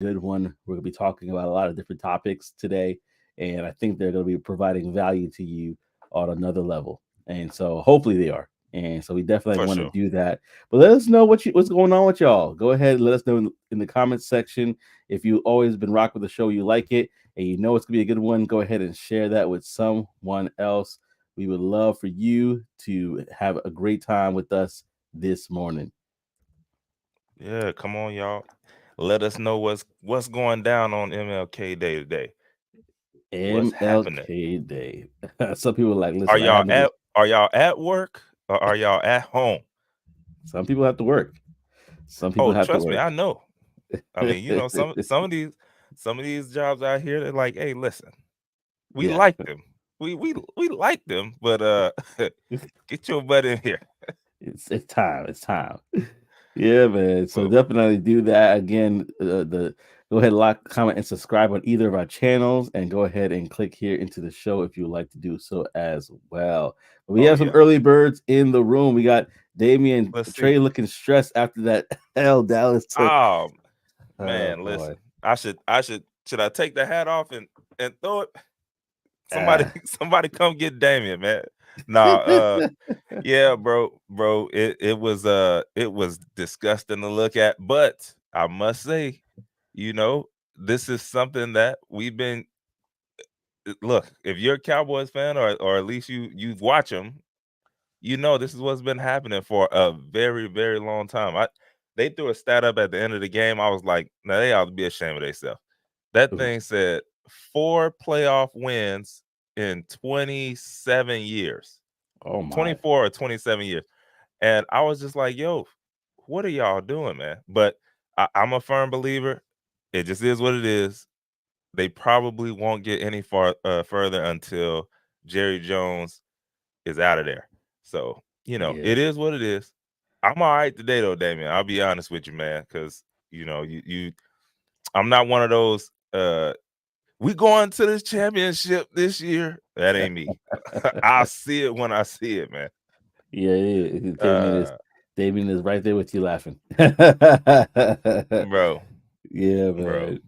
good one. We're going to be talking about a lot of different topics today, and I think they're going to be providing value to you on another level. And so hopefully they are. And so we definitely for want to sure. do that. But let us know what's going on with y'all. Go ahead and let us know in the comments section if you always been rocking with the show, you like it, and you know it's gonna be a good one. Go ahead and share that with someone else. We would love for you to have a great time with us this morning. Yeah, come on, y'all. Let us know what's going down on MLK Day today. What's happening? MLK Day. Some people are like, Are listen, I y'all had to at go. are y'all at work or are y'all at home? Some people have to work. Some people Oh, have to trust me, work. I know. I mean, some of these jobs out here, they're like, hey, listen, we Yeah. like them. We like them, but get your butt in here. It's time. It's time. Yeah, man. So Well, definitely do that again. The Go ahead, like, comment, and subscribe on either of our channels, and go ahead and click here into the show if you would like to do so as well. But we oh have some yeah. early birds in the room. We got Damian Let's see. Trey looking stressed after that L Dallas took. Oh Oh man, boy. listen. Should I take the hat off and throw it? Somebody Ah. somebody come get Damien, man. Nah, yeah, bro, it was disgusting to look at, but I must say, this is something that we've been look, if you're a Cowboys fan or at least you watch them, this is what's been happening for a very, very long time. They threw a stat up at the end of the game. I was like, now they ought to be ashamed of themselves. That Oof. thing said 4 playoff wins in 27 years. Oh my. 24 or 27 years. And I was just like, yo, what are y'all doing, man? But I'm a firm believer. It just is what it is. They probably won't get any further until Jerry Jones is out of there. So, Yeah. it is what it is. I'm all right today though, Damien. I'll be honest with you, man, because you I'm not one of those we going to this championship this year. That ain't me. I'll see it when I see it, man. Yeah, it is. Uh Damien is right there with you laughing. bro, Yeah, bro. man.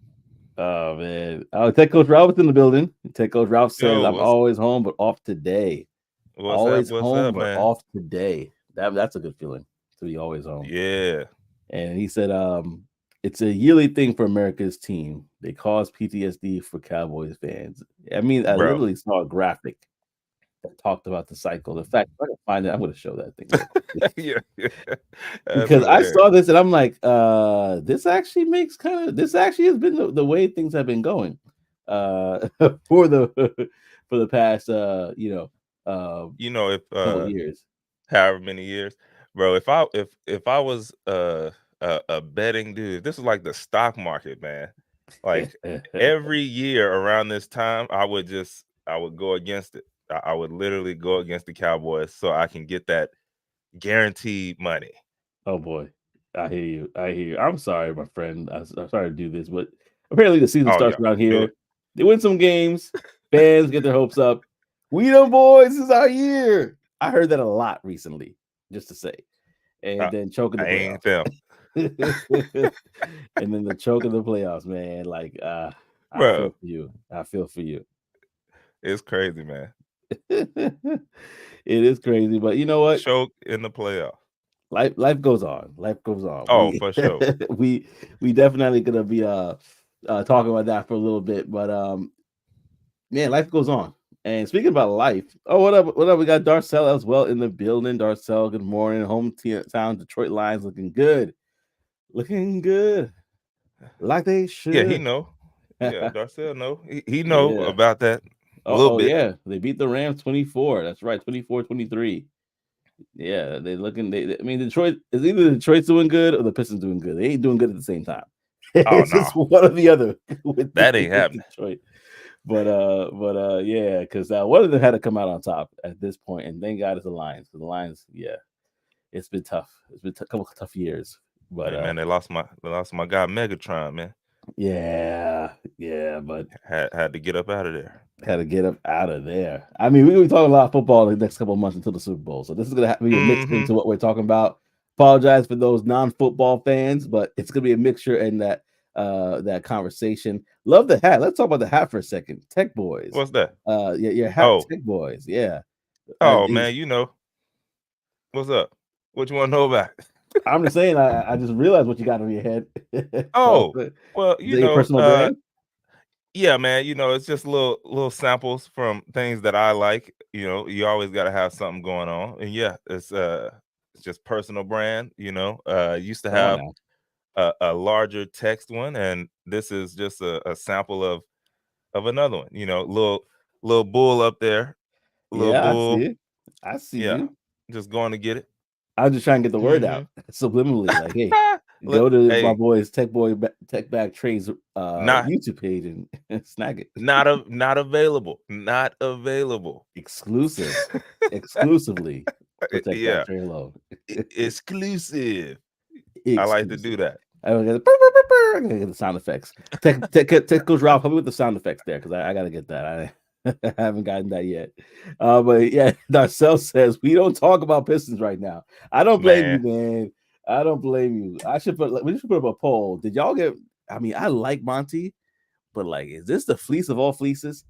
Oh man. Oh, Tech Coach Ralph's in the building. Tech Coach Ralph says, Yo, "I'm always home but off today. what's up? Always What's home up, but man? off today. That's a good feeling to be always home." Yeah, And he said, it's a yearly thing for America's team. They cause PTSD for Cowboys fans. I mean, I bro. literally saw a graphic that talked about the cycle. In fact, if I can find it, I'm going to show that thing real quick. Yeah, yeah. That's Because I saw hilarious. this and I'm like, this actually has been the way things have been going for the for the past If couple years. however many years, bro. If I was a betting dude, this is like the stock market, man. Like every year around this time, I would go against it. I would literally go against the Cowboys so I can get that guaranteed money. Oh boy. I hear you. I hear you. I'm sorry, my friend. I'm sorry to do this, but apparently the season Oh starts yeah, around do it. here. They win some games. Fans get their hopes up. We the boys, this is our year. I heard that a lot recently, just to say. And Uh, then choke in the I ain't playoffs. them, And then the choke in the playoffs, man. Like, I feel bro. for you. I feel for you. It's crazy, man. It is crazy, but you know what? Choke in the playoff. Life goes on. Life goes on. Oh, We for sure. we we definitely gonna be talking about that for a little bit, but man, life goes on. And speaking about life, oh, what up? What up? We got Darcel as well in the building. Darcel, good morning. Hometown Detroit Lions looking good, like they Yeah, he should. know. Yeah, Darcel know. He know Yeah. about that a Oh, little oh bit. yeah. They beat the Rams 24. That's right, 24-23. Yeah, they looking. I mean, Detroit is either Detroit's doing good or the Pistons doing good. They ain't doing good at the same time. Oh It's no, just one or the other with, that ain't with happening. Detroit. But yeah, because one of them had to come out on top at this point, and thank God it's the Lions. 'Cause the Lions, yeah, it's been tough. It's been a couple of tough years, but Hey man, they lost my guy Megatron, man. yeah, yeah, but Had to get up out of there. had to get up out of there. I mean, we're gonna be talking a lot of football in the next couple of months until the Super Bowl, so this is gonna be a mix Mm-hmm. into what we're talking about. Apologize for those non-football fans, but it's gonna be a mixture in that that conversation. Love the hat. Let's talk about the hat for a second. Tech boys. What's that? Your hat, Oh, Tech boys. Yeah. oh Is man, what's up? What you want to know about? I'm just saying. I just realized what you got on your head. So, Oh, well, is that your personal brand? yeah, man, it's just little samples from things that I like. You always got to have something going on, and yeah, it's just personal brand. Used to Come on have now. a larger text one, and this is just a sample of another one. Little bull up there, little Yeah, I see bull. it. I see Yeah, you. just going to get it. I was just trying to get the word Hmm. out subliminally. Like, hey, Look, go to my hey, boy's Tech Bag Trey's not YouTube page and snag it. not available, not available. Exclusive, exclusively for Tech Bag Yeah, Trey alone. exclusive. I like to Exclusive. do that. I gotta get, brr, brr, brr, I gotta get the sound effects. Tech Coach Ralph, help me with the sound effects there because I gotta get that. I haven't gotten that yet. But yeah, Darcel says we don't talk about Pistons right now. I don't blame you, Man, man. I don't blame you. We should put up a poll. Did y'all get? I mean, I like Monty, but like, is this the fleece of all fleeces?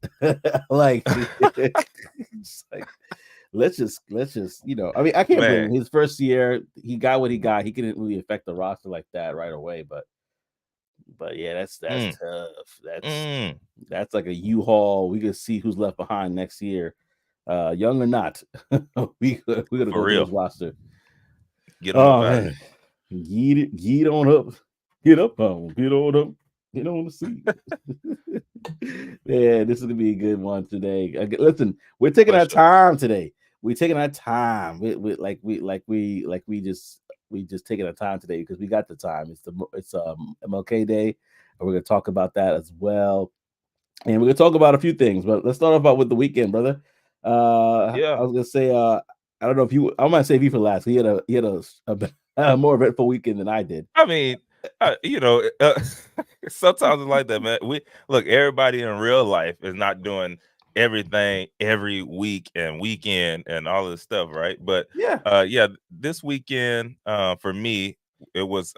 Like, it's like let's just I mean, I can't blame man. him. His first year, he got what he got. He couldn't really affect the roster like that right away, but yeah, that's Mm, tough. mm, That's like a U-Haul. We can see who's left behind next year, young or not. We're gonna for go through real. this roster. Get them up Oh out of man, there. get on up, get up on, get on up, get on the seat. Man, this is gonna be a good one today. Listen, we're taking For our sure. time today. We're taking our time. We just taking our time today because we got the time. It's MLK Day, and we're gonna talk about that as well. And we're gonna talk about a few things, but let's start off about with the weekend, brother. I Yeah. was gonna say, I don't know if you. I might save you for last. He had a more eventful weekend than I did. I mean, sometimes it's like that, man. We look, everybody in real life is not doing everything every week and weekend and all this stuff, right? But Yeah. yeah, this weekend for me, it was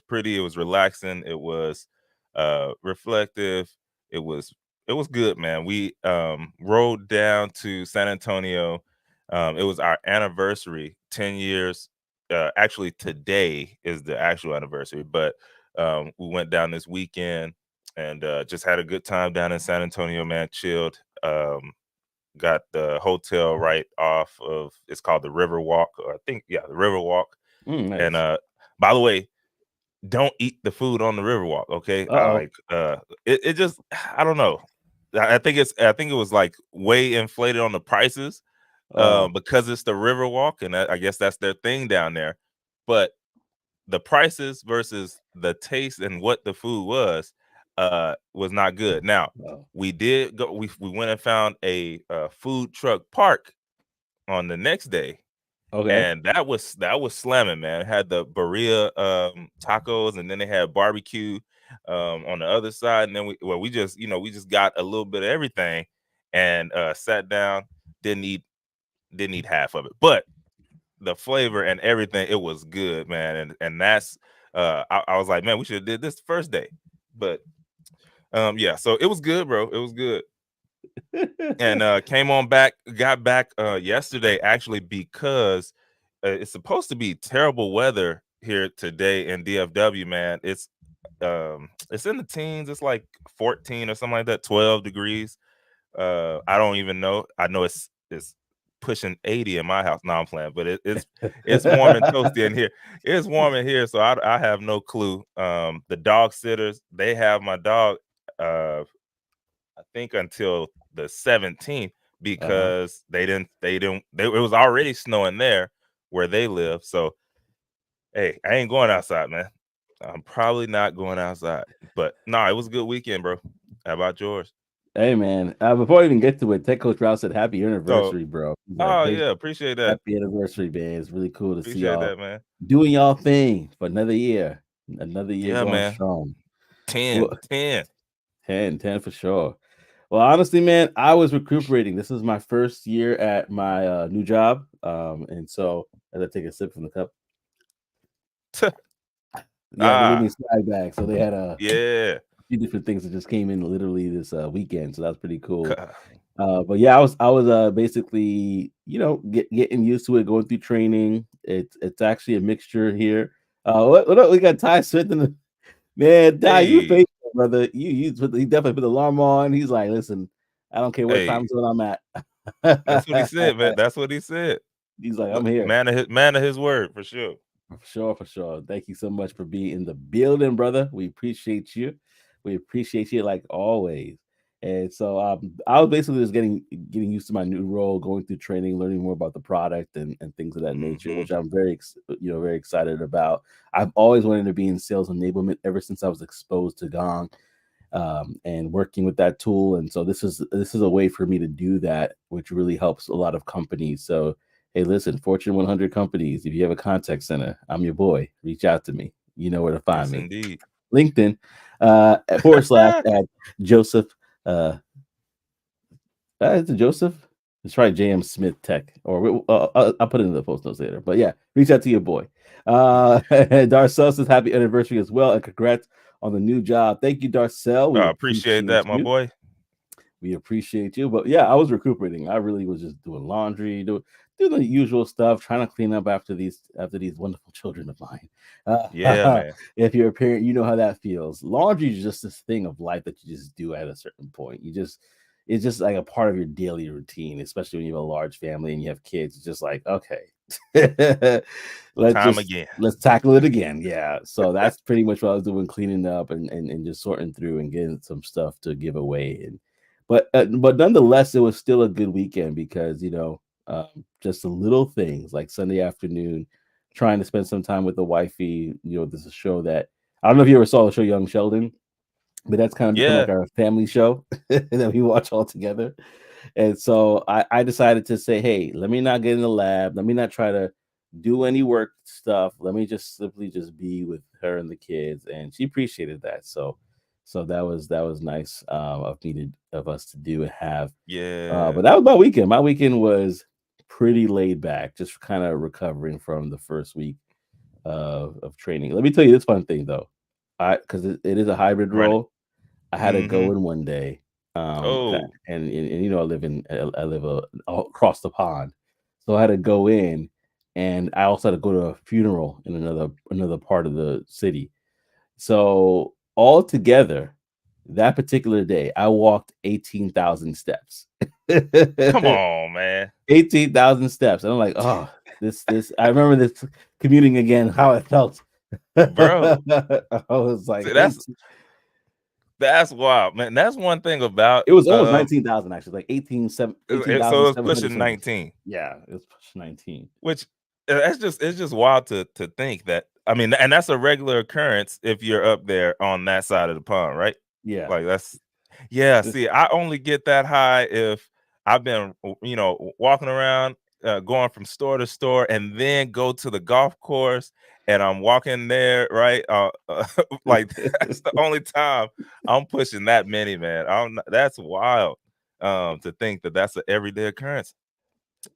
pretty, it was relaxing, it was reflective, it was it was good, man. We rode down to San Antonio. It was our anniversary, 10 years. Actually, today is the actual anniversary, but we went down this weekend and just had a good time down in San Antonio, man. Chilled. Got the hotel right off of, it's called the River Walk, or I think, yeah, the River Walk. And Nice. by the way, don't eat the food on the River Walk, okay? Uh Like it just, I don't know. I think it was like way inflated on the prices oh. because it's the River Walk, and I guess that's their thing down there. But the prices versus the taste and what the food was not good. Now, Oh. we did go, we went and found a food truck park on the next day, Okay. and that was slamming, man. It had the birria tacos, and then they had barbecue on the other side, and then we just got a little bit of everything and sat down. Didn't eat half of it, but the flavor and everything, it was good, man. And that's I was like, man, we should have did this the first day. But yeah, so it was good, bro. It was good. And got back yesterday actually, because it's supposed to be terrible weather here today in DFW, man. It's in the teens, it's like 14 or something like that, 12 degrees. I don't even know. I know it's pushing 80 in my house. No, I'm playing, but it's warm and toasty in here. It's warm in here, so I have no clue. The dog sitters, they have my dog I think until the 17th, Uh-huh. because it was already snowing there where they live. So hey, I ain't going outside, man. I'm probably not going outside. But no, it was a good weekend, bro. How about yours? Hey man, before I even get to it, Tech Coach Rouse said happy So, anniversary, bro. He's like, oh hey, yeah, appreciate that. happy anniversary, man. It's really cool to see Appreciate y'all that, man. doing y'all thing for another year Yeah, going man. strong. 10, Well, 10. 10 for sure. Well, honestly, man, I was recuperating. This is my first year at my new job. And so as I take a sip from the cup, Yeah, they gave me a Ah, swag bag. So they had yeah. a few different things that just came in literally this weekend. So that's pretty cool. Ca- But yeah, I was basically getting used to it, going through training. It's actually a mixture here. What up? We got Ty Smith in the man. Ty, you Hey, faithful brother. He definitely put the alarm on. He's like, listen, I don't care what time hey. zone I'm at. That's what he said, man. That's what he said. He's like, I'm Look, here. man of his word for sure. For sure, for sure. Thank you so much for being in the building, brother. We appreciate you. We appreciate you like always. And so I was basically just getting used to my new role, going through training, learning more about the product and things of that nature, Hmm. which I'm very excited about. I've always wanted to be in sales enablement ever since I was exposed to Gong and working with that tool. And so this is a way for me to do that, which really helps a lot of companies. So hey, listen, Fortune 100 companies, if you have a contact center, I'm your boy. Reach out to me. You know where to find Yes, me. indeed. LinkedIn / at Joseph. Uh, is it Joseph? Let's try JM Smith Tech, or I'll put it in the post notes later. But yeah, reach out to your boy. Darcel says happy anniversary as well, and congrats on the new job. Thank you, Darcel. We I appreciate appreciate that, my you. boy. We appreciate you. But yeah, I was recuperating. I really was just doing laundry, doing the usual stuff, trying to clean up after these wonderful children of mine. Yeah, man. If you're a parent, you know how that feels. Laundry is just this thing of life that you just do at a certain point. It's just like a part of your daily routine, especially when you have a large family and you have kids. It's just like, okay, Time again. let's tackle it again. Yeah. So that's pretty much what I was doing, cleaning up and just sorting through and getting some stuff to give away. And but nonetheless, it was still a good weekend because just the little things like Sunday afternoon, trying to spend some time with the wifey. There's a show that I don't know if you ever saw the show Young Sheldon, but that's kind of become like Yeah. our family show that we watch all together. And so I decided to say, hey, let me not get in the lab. Let me not try to do any work stuff. Let me just simply just be with her and the kids. And she appreciated that. So that was nice of us to do and have. But Yeah. that was my weekend. My weekend was pretty laid back, just kind of recovering from the first week of training. Let me tell you this fun thing though. Because it is a hybrid Run it. role. I had to Hmm. go in one day, Oh, and I live across the pond, so I had to go in, and I also had to go to a funeral in another part of the city. So altogether, that particular day, I walked 18,000 steps. come on, man. 18,000 steps, and I'm like, oh, this. I remember this commuting again, how it felt. Bro. I was like, See, 18. that's wild, man. That's one thing about It was almost 19,000 actually, like 18 so thousand it's seven hundred pushing something. 19. Yeah, it was pushing 19. Which it's just wild to think that, I mean, and that's a regular occurrence if you're up there on that side of the pond, right? Yeah. Like that's yeah. This See, I only get that high if I've been walking around, going from store to store, and then go to the golf course, and I'm walking there, right? Like that's the only time I'm pushing that many, man. That's wild. To think that that's an everyday occurrence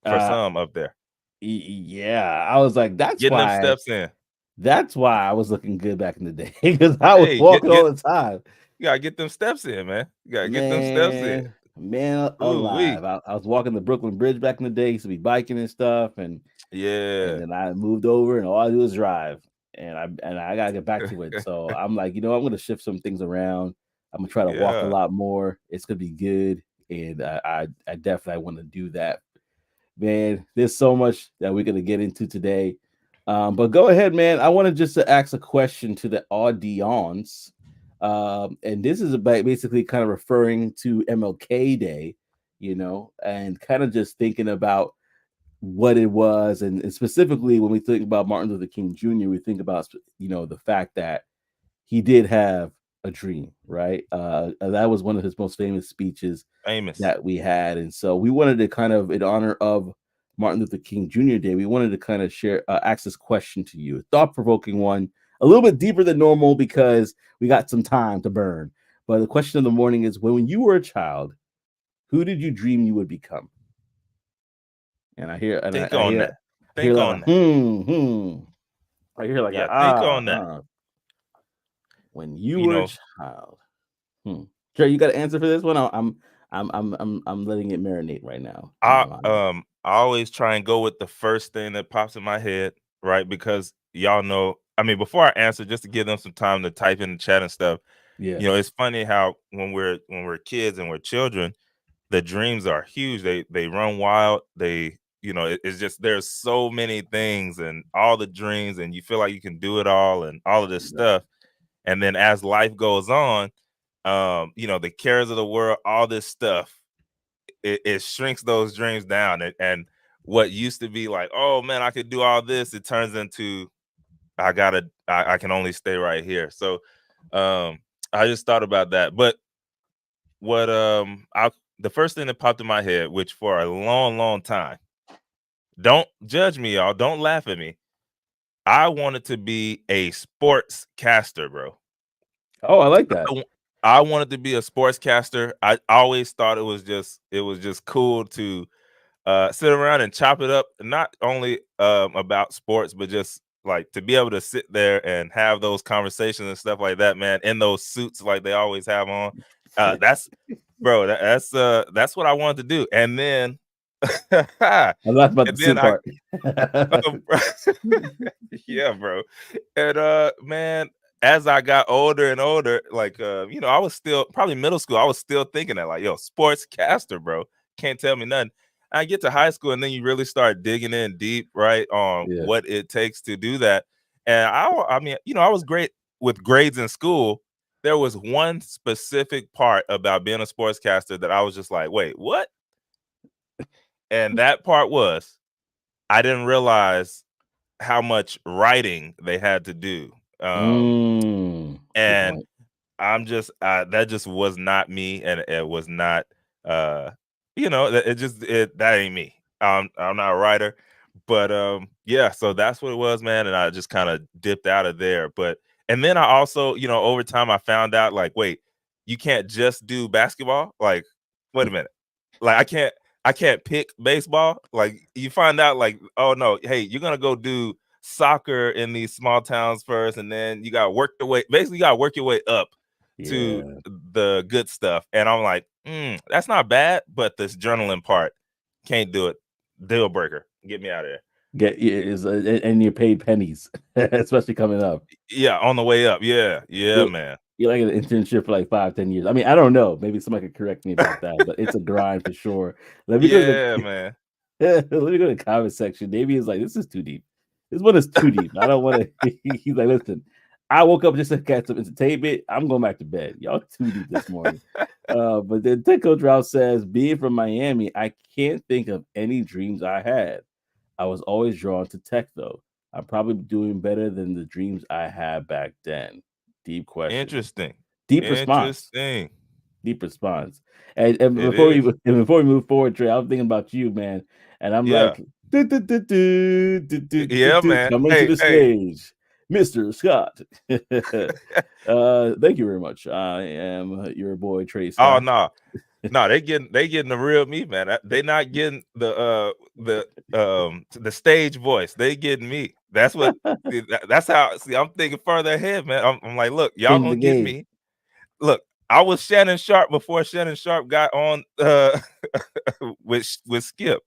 for uh some up there. yeah, I was like, Getting them steps in. that's why I was looking good back in the day because I was Hey, walking all the time. you gotta get them steps in, man. You gotta get them steps in. Man Ooh wee. alive. I was walking the Brooklyn Bridge back in the day, used to be biking and stuff, and Yeah. then I moved over, and all I do is drive, and I gotta get back to it. So I'm like, I'm gonna shift some things around. I'm gonna try to walk a Yeah. lot more. It's gonna be good, and I definitely want to do that. Man, there's so much that we're gonna get into today. But go ahead, man. I want to just to ask a question to the audience. And this is about basically kind of referring to MLK Day, and kind of just thinking about what it was, and specifically when we think about Martin Luther King Jr., we think about the fact that he did have a dream, right? That was one of his most famous speeches Famous. that we had, and so we wanted to kind of, in honor of Martin Luther King Jr. Day, we wanted to kind of ask this question to you, a thought-provoking one, a little bit deeper than normal because we got some time to burn. But the question of the morning is: when you were a child, who did you dream you would become? And I hear, and I, Think I on hear, that. I hear a Think lot on of that. I hear like a Yeah, think on that. When you you were a know, child. Trey, you got an answer for this one? I'm letting it marinate right now in my mind. I always try and go with the first thing that pops in my head, right? Because y'all know, I mean, before I answer, just to give them some time to type in the chat and stuff. Yeah, You know, it's funny how when we're kids and we're children, the dreams are huge. They run wild. They, you know, it's just there's so many things and all the dreams, and you feel like you can do it all and all of this exactly. stuff. And then as life goes on, you know, the cares of the world, all this stuff, it shrinks those dreams down. And what used to be like, oh man, I could do all this, it turns into I can only stay right here. So I just thought about that. But what I the first thing that popped in my head, which for a long, long time, don't judge me, y'all. Don't laugh at me. I wanted to be a sports caster, bro. Oh, I like I that. w- I wanted to be a sportscaster. I always thought it was just cool to sit around and chop it up, not only about sports, but just like to be able to sit there and have those conversations and stuff like that, man, in those suits like they always have on. That's bro, that's what I wanted to do. And then and I laughed about the then suit I part. um, yeah, bro. And man, as I got older and older, like you know, I was still probably middle school, I was still thinking that, like, yo, sportscaster, bro. Can't tell me nothing. I get to high school and then you really start digging in deep, right, on Yeah. what it takes to do that. And I mean, you know, I was great with grades in school. There was one specific part about being a sportscaster that I was just like, wait, what? And that part was I didn't realize how much writing they had to do. Good And point. I'm just that just was not me, and it was not uh you know, that ain't me. I'm not a writer, but yeah, so that's what it was, man, and I just kind of dipped out of there. But and then I also, you know, over time I found out like, wait, you can't just do basketball? Like, wait a minute. Like I can't pick baseball. Like you find out like, oh no, hey, you're gonna go do soccer in these small towns first, and then you gotta work your way. Basically, you gotta work your way up to Yeah. the good stuff. And I'm like, that's not bad, but this journaling part, can't do it. Deal breaker. Get me out of there. Get is and you're paid pennies, especially coming up. Yeah, on the way up. Yeah, yeah, You're, man. you're like an internship for like 5, 10 years. I mean, I don't know. Maybe somebody could correct me about that, but it's a grind for sure. Let me go to Yeah, the man. let me go to the comment section. Davey is like, this is too deep. This one is too deep. I don't want to. He's like, listen, I woke up just to catch some entertainment. I'm going back to bed. Y'all too deep this morning. But then Tech Coach Ralph says, being from Miami, I can't think of any dreams I had. I was always drawn to tech, though. I'm probably doing better than the dreams I had back then. Deep question. Interesting. Deep response. Interesting. Deep response. And It is. before we move forward, Trey, I'm thinking about you, man. And I'm Yeah. like, "Do, do, do, do, do, do, do, Yeah, do, man. coming to Hey, the hey. stage, Mr. Scott." Thank you very much. I am your boy Trey Oh Scott. no. No, they getting the real me, man. They not getting the stage voice. They getting me. That's what that's how see I'm thinking further ahead, man. I'm like, look, y'all Changing gonna the get game. me. Look, I was Shannon Sharp before Shannon Sharp got on with Skip,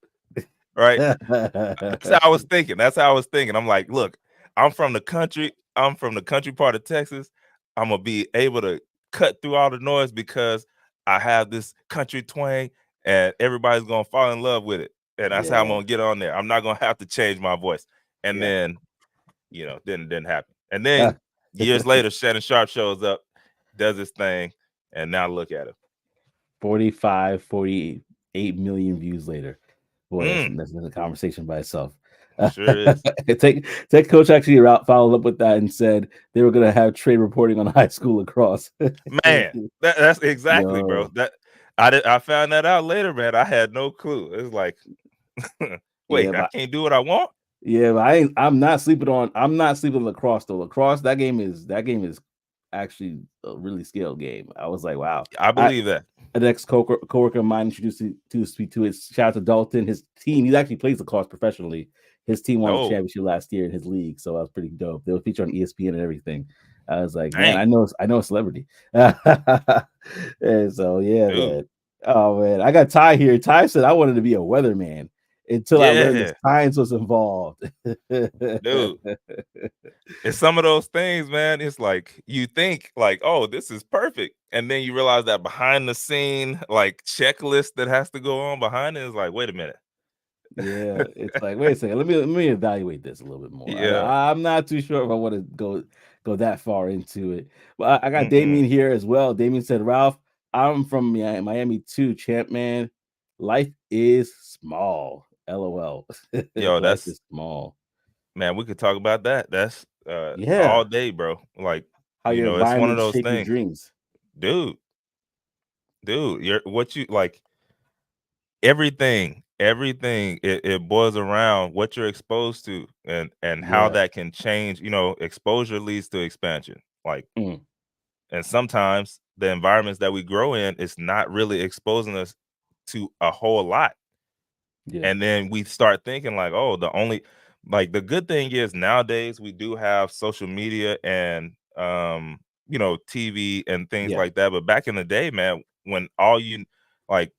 right? That's how I was thinking. That's how I was thinking. I'm like, look, I'm from the country. I'm from the country part of Texas. I'm gonna be able to cut through all the noise because I have this country twang, and everybody's gonna fall in love with it. And that's how I'm Yeah, gonna get on there. I'm not gonna have to change my voice. And yeah. then, you know, didn't happen. And then years later, Shannon Sharp shows up, does his thing, and now look at him. 45, 48 million views later. Boy, that's Mm, that's a conversation by itself. sure is. Tech coach actually followed up with that and said they were going to have Trey reporting on high school lacrosse. Man, that's exactly, bro. Yo, That I found that out later, man. I had no clue. It's like, yeah, wait, I but can't do what I want. I'm not sleeping on. I'm not sleeping on lacrosse though. Lacrosse, that game is actually a really scaled game. I was like, wow. I I believe that. An ex coworker of mine introduced me to it. Shout out to Dalton. His team, he actually plays lacrosse professionally. His team won the Oh, championship last year in his league, so that was pretty dope. They were featured on ESPN and everything. I was like, man, Dang, I know a celebrity. And so yeah, dude. man. Oh man, I got Ty here. Ty said I wanted to be a weatherman until I learned the Yeah, science was involved. dude. It's some of those things, man. It's like you think like, oh, this is perfect. And then you realize that behind the scene, like checklist that has to go on behind it is like, wait a minute. Yeah, it's like, wait a second, let me evaluate this a little bit more. Yeah. I'm not too sure if I want to go that far into it. But I got Mm-mm. Damien here as well. Damien said, Ralph, I'm from Miami too, champ man. Life is small. LOL. Yo, Life that's is small. man, we could talk about that. That's all Yeah. day, bro. Like, How your it's one of environment those shape your things. dreams. Dude, you're what you like everything it boils around what you're exposed to and how Yeah. that can change, exposure leads to expansion. Like, Mm, and sometimes the environments that we grow in is not really exposing us to a whole lot. yeah. And then we start thinking like, oh, the good thing is nowadays we do have social media and TV and things Yeah. like that. But back in the day, man, when like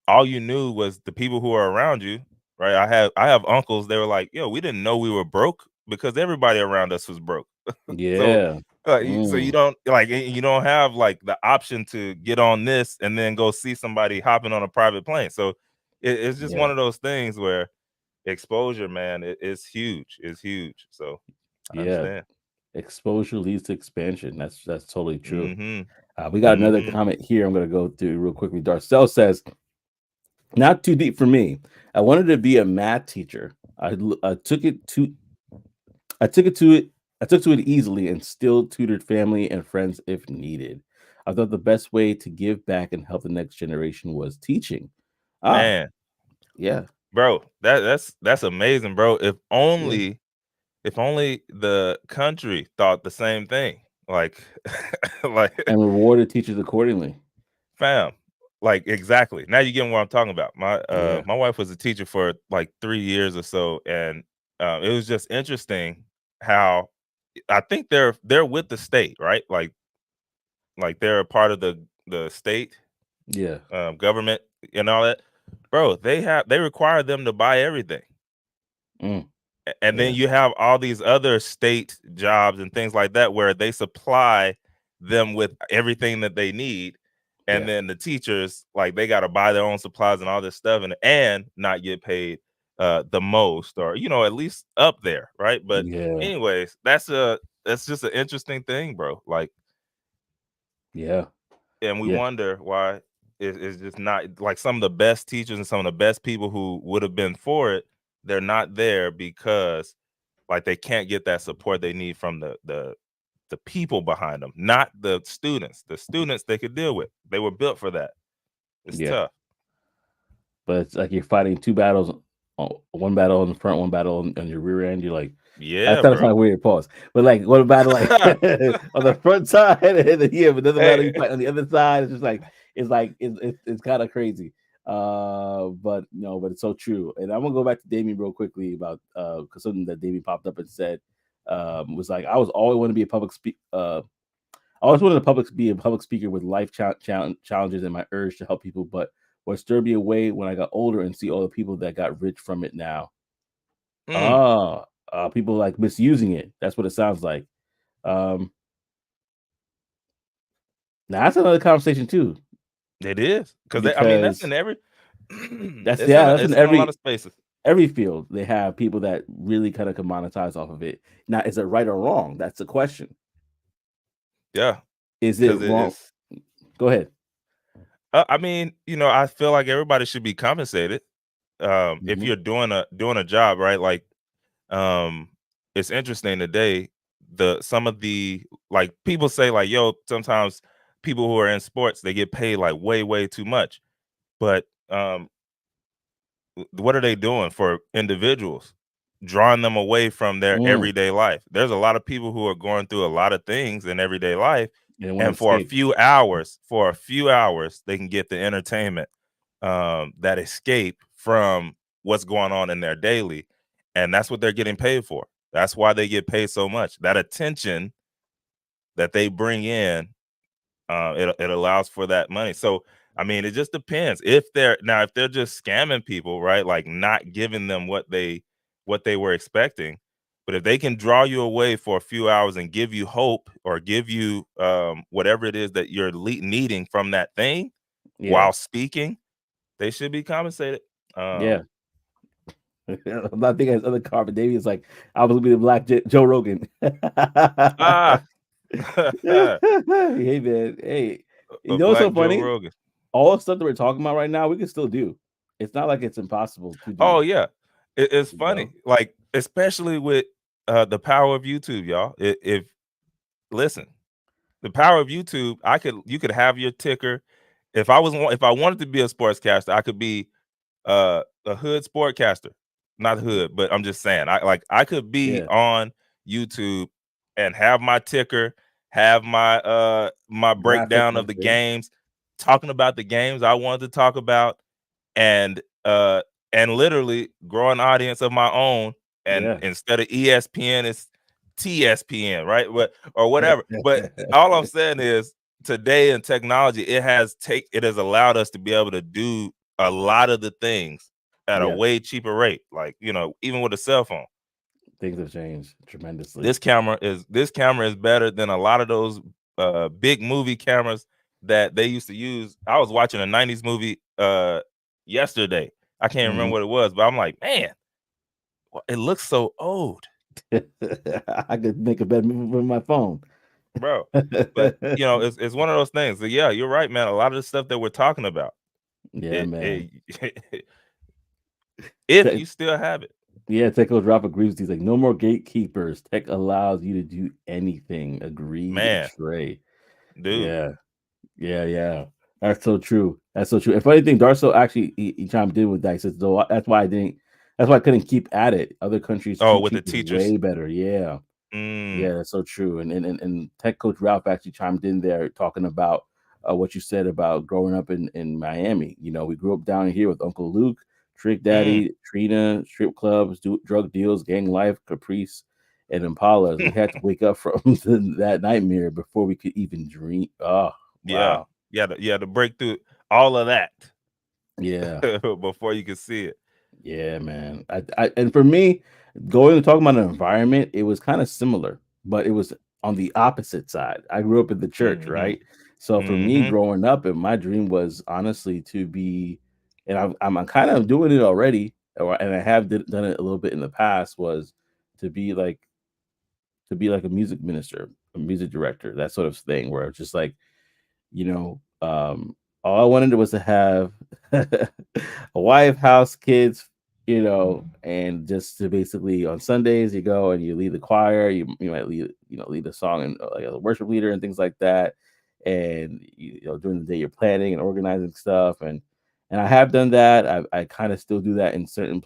all you knew was the people who are around you, right? I have uncles, they were like, yo, we didn't know we were broke because everybody around us was broke. So Yeah. so you Mm, don't like you don't have like the option to get on this and then go see somebody hopping on a private plane. So it's just yeah. one of those things where exposure, man, is huge. It's huge. So I Yeah. understand. Exposure leads to expansion. That's totally true. Mm-hmm. We got another Mm-hmm. comment here. I'm going to go through real quickly. Darcel says, "Not too deep for me. I wanted to be a math teacher. I took it to I took it to it. I took to it easily and still tutored family and friends if needed. I thought the best way to give back and help the next generation was teaching. Ah, Man, yeah, bro, that's amazing, bro. yeah, If only the country thought the same thing. Like like and rewarded teachers accordingly. fam. Like exactly. Now you get what I'm talking about. My Yeah, my wife was a teacher for like 3 years or so, and it was just interesting how I think they're with the state, right? Like they're a part of the state yeah, government and all that. Bro, they require them to buy everything. mm, And then yeah, you have all these other state jobs and things like that where they supply them with everything that they need, and yeah, then the teachers like they got to buy their own supplies and all this stuff and not get paid the most, or at least up there, right? But yeah, anyways, that's just an interesting thing, bro. Like, yeah, and we yeah, wonder why it's just not like some of the best teachers and some of the best people who would have been for it, they're not there because like they can't get that support they need from the people behind them, not the students. The students they could deal with. They were built for that. It's yeah. tough. But it's like you're fighting two battles, one battle in the front, one battle on your rear end. You're like, Yeah, that sounds kind bro. of weird. Pause. But like, what battle like on the front side, and then yeah, but another battle you Hey, fight on the other side. It's just like it's kind of crazy. But no, but it's so true. And I'm gonna go back to Damien real quickly about because something that Damien popped up and said was like, I was always want to be a public speak. I always wanted to be a public speaker with life challenges and my urge to help people, but what stirred me away when I got older and see all the people that got rich from it now. mm, Ah, people like misusing it. That's what it sounds like. Um, now that's another conversation too, it is because I mean that's because in every that's in it's in a lot of spaces. every field. They have people that really kind of can monetize off of it. Now, is it right or wrong? That's the question. Yeah, Is it because wrong? it's. Go ahead. I mean, I feel like everybody should be compensated. If Hmm. you're doing a job, right? Like, um, it's interesting today. Some of the like people say like, yo, sometimes people who are in sports they get paid like way too much, but what are they doing for individuals? Drawing them away from their Mm, everyday life. There's a lot of people who are going through a lot of things in everyday life, they want to and escape. for a few hours, they can get the entertainment that escape from what's going on in their daily, and that's what they're getting paid for. That's why they get paid so much. That attention that they bring in, it allows for that money. So I mean, it just depends. If they're just scamming people, right? Like not giving them what they were expecting. But if they can draw you away for a few hours and give you hope or give you whatever it is that you're needing from that thing Yeah. while speaking, they should be compensated. Yeah. I'm not thinking of other Carmen Davies like I was gonna be the black Joe Rogan. Ah, Hey man, hey, you a know what's so black Joe funny? Rogan. All the stuff that we're talking about right now, we can still do. It's not like it's impossible to Oh do. yeah, it's You funny, know? like especially with the power of YouTube, y'all. If listen, the power of YouTube, you could have your ticker. If I wanted to be a sportscaster, I could be a hood sportcaster. Not hood, but I'm just saying, I could be Yeah. on YouTube and have my ticker, have my Graphic breakdown and of the everything. games, talking about the games I wanted to talk about, and uh and literally grow an audience of my own. And Yeah. instead of ESPN, it's TSPN, right? Or whatever. But all I'm saying is today in technology, it has allowed us to be able to do a lot of the things at a Yeah. way cheaper rate. Like, even with a cell phone. Things have changed tremendously. This camera is better than a lot of those big movie cameras that they used to use. I was watching a 90s movie yesterday. I can't remember Mhm. what it was, but I'm like, man, it looks so old, I could make a better movie with my phone. bro. But it's one of those things. So yeah, you're right, man. A lot of the stuff that we're talking about, Yeah, man. it if Tech, you still have it, yeah, Tech Coach Ralph agrees with you. He's like, no more gatekeepers. Tech allows you to do anything. Agreed, man, Trey. dude. Yeah, yeah. That's so true. That's so true. And funny thing, Darso actually he chimed in with that. He says, though that's why I didn't. That's why I couldn't keep at it. Other countries Oh, treat with the teachers teachers. way better. Yeah. Mm, Yeah, that's so true. And Tech Coach Ralph actually chimed in there talking about what you said about growing up in Miami. You know, we grew up down here with Uncle Luke, Trick mm. Daddy, Trina, strip clubs, drug deals, gang life, Caprice, and Impalas. We had to wake up from that nightmare before we could even dream. Oh, Yeah, wow. you had to break through all of that Yeah. before you could see it. Yeah, man. And for me, going and talking about an environment, it was kind of similar, but it was on the opposite side. I grew up in the church, Mhm, right? So for me, mhm. growing up, and my dream was honestly to be, and I'm kind of doing it already, and I have done it a little bit in the past, was to be like a music minister, a music director, that sort of thing, where it's just like you know, all I wanted was to have a wife, house, kids, and just to basically on Sundays you go and you lead the choir, you might lead a song and like a worship leader and things like that, and during the day you're planning and organizing stuff and I have done that. I kind of still do that in certain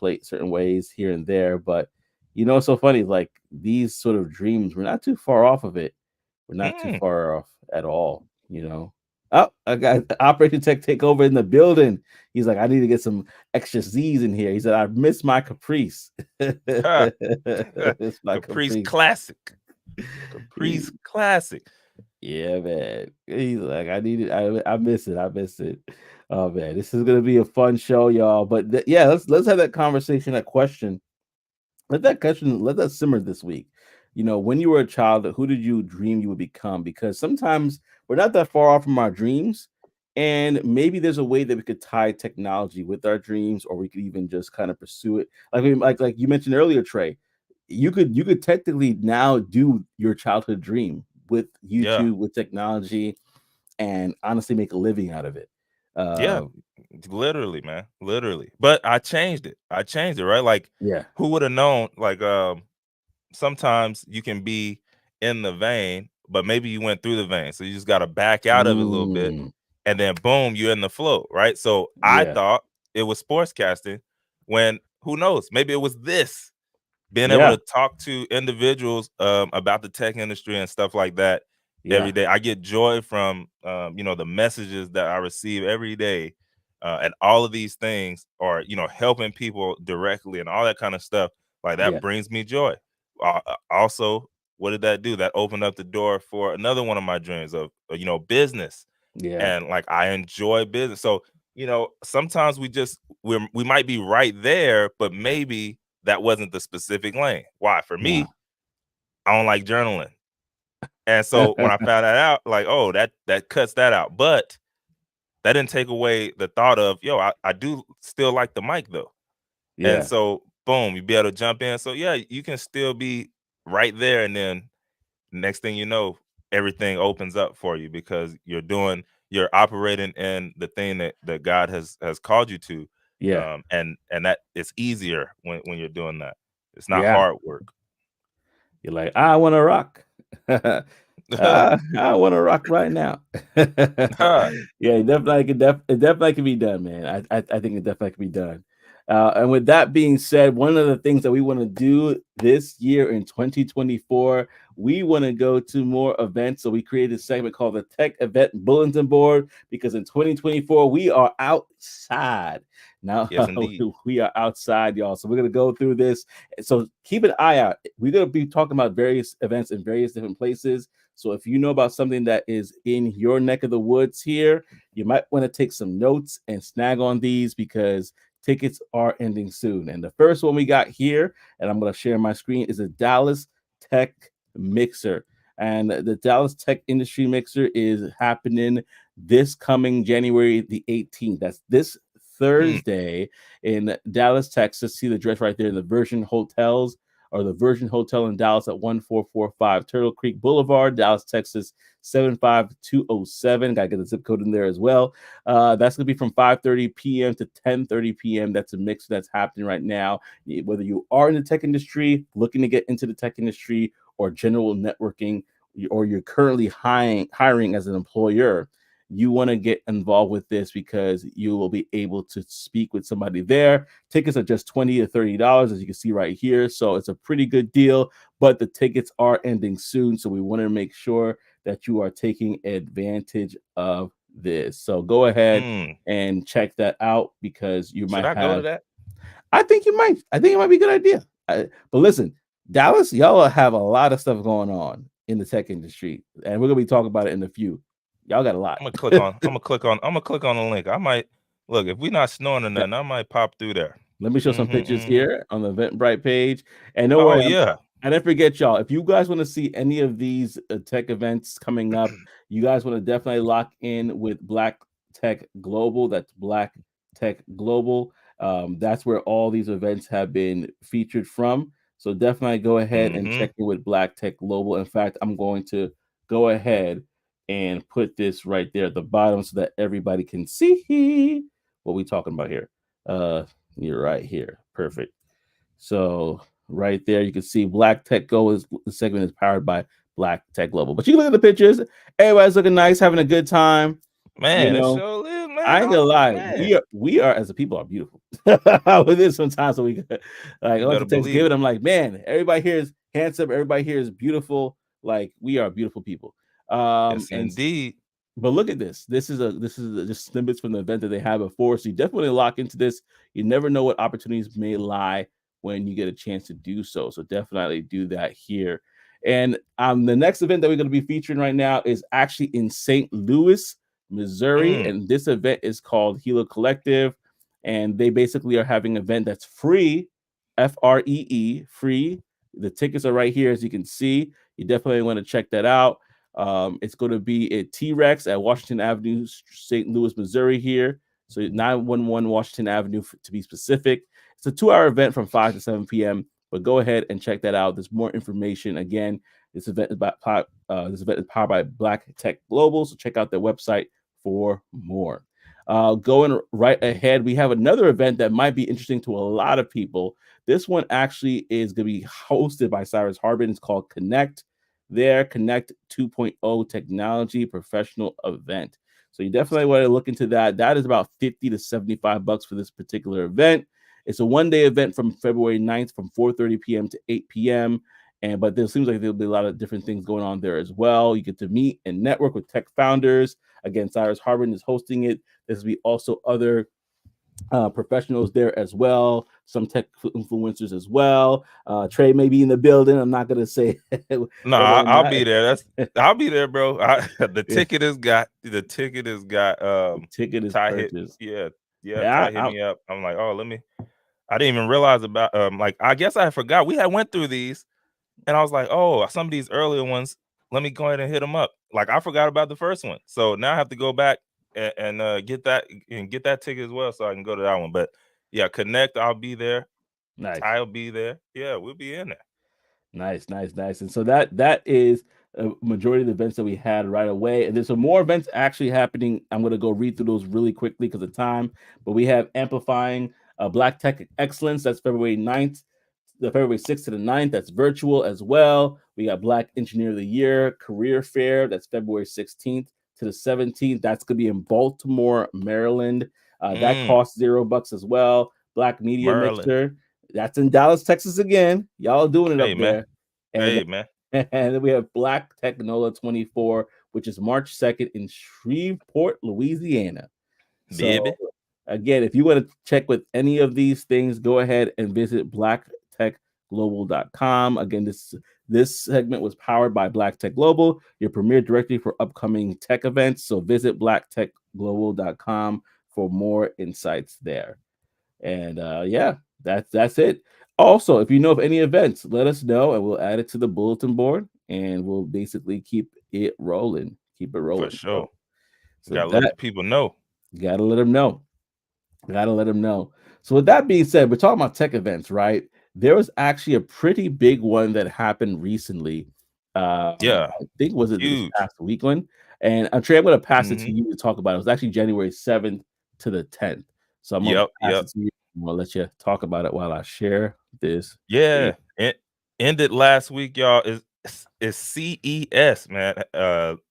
ways here and there, but it's so funny. Like these sort of dreams, we're not too far off of it. We're not too Mm. far off at all. Oh, I got Operation Tech take over in the building. He's like, I need to get some extra Z's in here. He said, I miss my Caprice. Ha. It's my Caprice Caprice. classic. Caprice He, classic. yeah, man. He's like, I need it. I miss it. I miss it. Oh man, this is gonna be a fun show, y'all. But yeah, let's have that conversation, that question. Let that simmer this week. When you were a child, who did you dream you would become? Because sometimes we're not that far off from our dreams. And maybe there's a way that we could tie technology with our dreams, or we could even just kind of pursue it. Like you mentioned earlier, Trey, you could technically now do your childhood dream with Yeah. YouTube, with technology, and honestly make a living out of it. Yeah. Uh, Literally, man. Literally. But I changed it. Right? Like, yeah. who would have known? Like, sometimes you can be in the vein, but maybe you went through the vein. So you just gotta back out of it a little bit, Mm, and then boom, you're in the flow, right? So I yeah. thought it was sportscasting when who knows? Maybe it was this. Being able Yeah. to talk to individuals about the tech industry and stuff like that every Yeah. day. I get joy from the messages that I receive every day, and all of these things are helping people directly and all that kind of stuff. Like that Yeah. brings me joy. Also, what did that do? That opened up the door for another one of my dreams of business. Yeah. And like I enjoy business. So, sometimes we might be right there, but maybe that wasn't the specific lane. Why? For Yeah. me, I don't like journaling. And so when I found that out, like, oh, that cuts that out. But that didn't take away the thought of, I do still like the mic though. And Yeah. so boom, you be able to jump in. So yeah, you can still be right there, and then next thing you know, everything opens up for you because you're operating in the thing that God has called you to. Yeah. And that it's easier when you're doing that. It's not Yeah. hard work. You're like, I want to rock. I want to rock right now. Yeah, it definitely can be done, man. I think it definitely can be done. And with that being said, one of the things that we want to do this year in 2024, we want to go to more events. So we created a segment called the Tech Event Bulletin Board because in 2024 we are outside. Now Yes, indeed. we are outside, y'all. So we're gonna go through this. So keep an eye out. We're gonna be talking about various events in various different places. So if you know about something that is in your neck of the woods here, you might want to take some notes and snag on these because tickets are ending soon. And the first one we got here, and I'm going to share my screen, is a Dallas Tech Mixer. And the Dallas Tech Industry Mixer is happening this coming January the 18th. That's this Thursday in Dallas, Texas. See the address right there in the Virgin Hotels or the Virgin Hotel in Dallas at 1445 Turtle Creek Boulevard, Dallas, Texas 75207. Got to get the zip code in there as well. That's going to be from 5:30 p.m. to 10:30 p.m. That's a mix that's happening right now. Whether you are in the tech industry, looking to get into the tech industry, or general networking, or you're currently hiring as an employer, you want to get involved with this because you will be able to speak with somebody there. Tickets are just $20 to $30, as you can see right here. So it's a pretty good deal, but the tickets are ending soon. So we want to make sure that you are taking advantage of this. So go ahead and check that out because you Should might I go to have. that? I think you might. I think it might be a good idea. But listen, Dallas, y'all have a lot of stuff going on in the tech industry, and we're gonna be talking about it in a few. Y'all got a lot. I'm gonna click on the link. I might look if we not snoring or nothing, I might pop through there. Let me show some pictures here on the Eventbrite page. And don't Oh worry, yeah. I didn't forget y'all. If you guys want to see any of these tech events coming up, you guys want to definitely lock in with Black Tech Global. That's Black Tech Global. That's where all these events have been featured from. So definitely go ahead and check in with Black Tech Global. In fact, I'm going to go ahead and put this right there at the bottom so that everybody can see what we're talking about here. You're right here. Perfect. So right there, you can see Black Tech Go is the segment is powered by Black Tech Global. But you can look at the pictures. Everybody's looking nice, having a good time. You Man, it know, sure is, man. I ain't gonna lie. Man. We are as a people are beautiful. With this sometimes so we like You once better the believe Thanksgiving, it. I'm like, man, everybody here is handsome, everybody here is beautiful. Like we are beautiful people. Yes, And indeed. but look at this. This is just snippets from the event that they have before. So you definitely lock into this. You never know what opportunities may lie when you get a chance to do so. So definitely do that here. And the next event that we're going to be featuring right now is actually in St. Louis, Missouri, and this event is called Hilo Collective, and they basically are having an event that's free, free. The tickets are right here, as you can see. You definitely want to check that out. It's going to be at T-Rex at Washington Avenue, St. Louis, Missouri here. So 911 Washington Avenue to be specific. It's a 2-hour event from 5 to 7 p.m. But go ahead and check that out. There's more information. Again, this event is powered by Black Tech Global. So check out their website for more. Going right ahead, we have another event that might be interesting to a lot of people. This one actually is going to be hosted by Cyrus Harbin. It's called Connect. Their Connect 2.0 technology professional event. So you definitely want to look into that. That is about 50 to 75 bucks for this particular event. It's a one-day event from February 9th from 4:30 p.m. to 8 p.m. But there seems like there'll be a lot of different things going on there as well. You get to meet and network with tech founders. Again, Cyrus Harbin is hosting it. There's be also other professionals there as well. some tech influencers as well. Trey may be in the building. I'm not gonna say No, whether or I'll not. be there. I'll be there, bro. The Yeah, ticket is got. The ticket is got. the ticket is Ty hit. purchased. Yeah, yeah. Yeah, Ty hit me up. I'm like, oh, let me. I didn't even realize about. Like, I guess I forgot we had went through these, and I was like, oh, some of these earlier ones. Let me go ahead and hit them up. Like, I forgot about the first one, so now I have to go back and get that ticket as well, so I can go to that one. But yeah, connect. I'll be there. nice. Ty will be there. Yeah, we'll be in there. Nice, nice, nice. And so that is a majority of the events that we had right away. And there's some more events actually happening. I'm going to go read through those really quickly because of time. But we have Amplifying Black Tech Excellence. That's February 9th, the February 6th to the 9th. That's virtual as well. We got Black Engineer of the Year Career Fair. That's February 16th to the 17th. That's going to be in Baltimore, Maryland. That costs $0 as well. Black Media Merlin. Mixer. That's in Dallas, Texas again. Y'all doing it Hey, up man. there. And Hey, man. and then we have Black Technola 24, which is March 2nd in Shreveport, Louisiana. So Baby. again, if you want to check with any of these things, go ahead and visit blacktechglobal.com. Again, this segment was powered by Black Tech Global, your premier directory for upcoming tech events. So visit blacktechglobal.com for more insights there. And yeah, that's it. Also, if you know of any events, let us know and we'll add it to the bulletin board and we'll basically keep it rolling. Keep it For rolling. sure. So Gotta let that the people know. you gotta let them know. Gotta let them know. So with that being said, we're talking about tech events, right? There was actually a pretty big one that happened recently. Yeah. I think was it this Huge. past week one? And Trey, I'm gonna pass it to Mhm. you to talk about it. It was actually January 7th to the 10th. So I'm gonna Yep, pass yep. it to you. I'm gonna let you talk about it while I share this screen. Yeah. It ended last week, y'all. Is CES, man.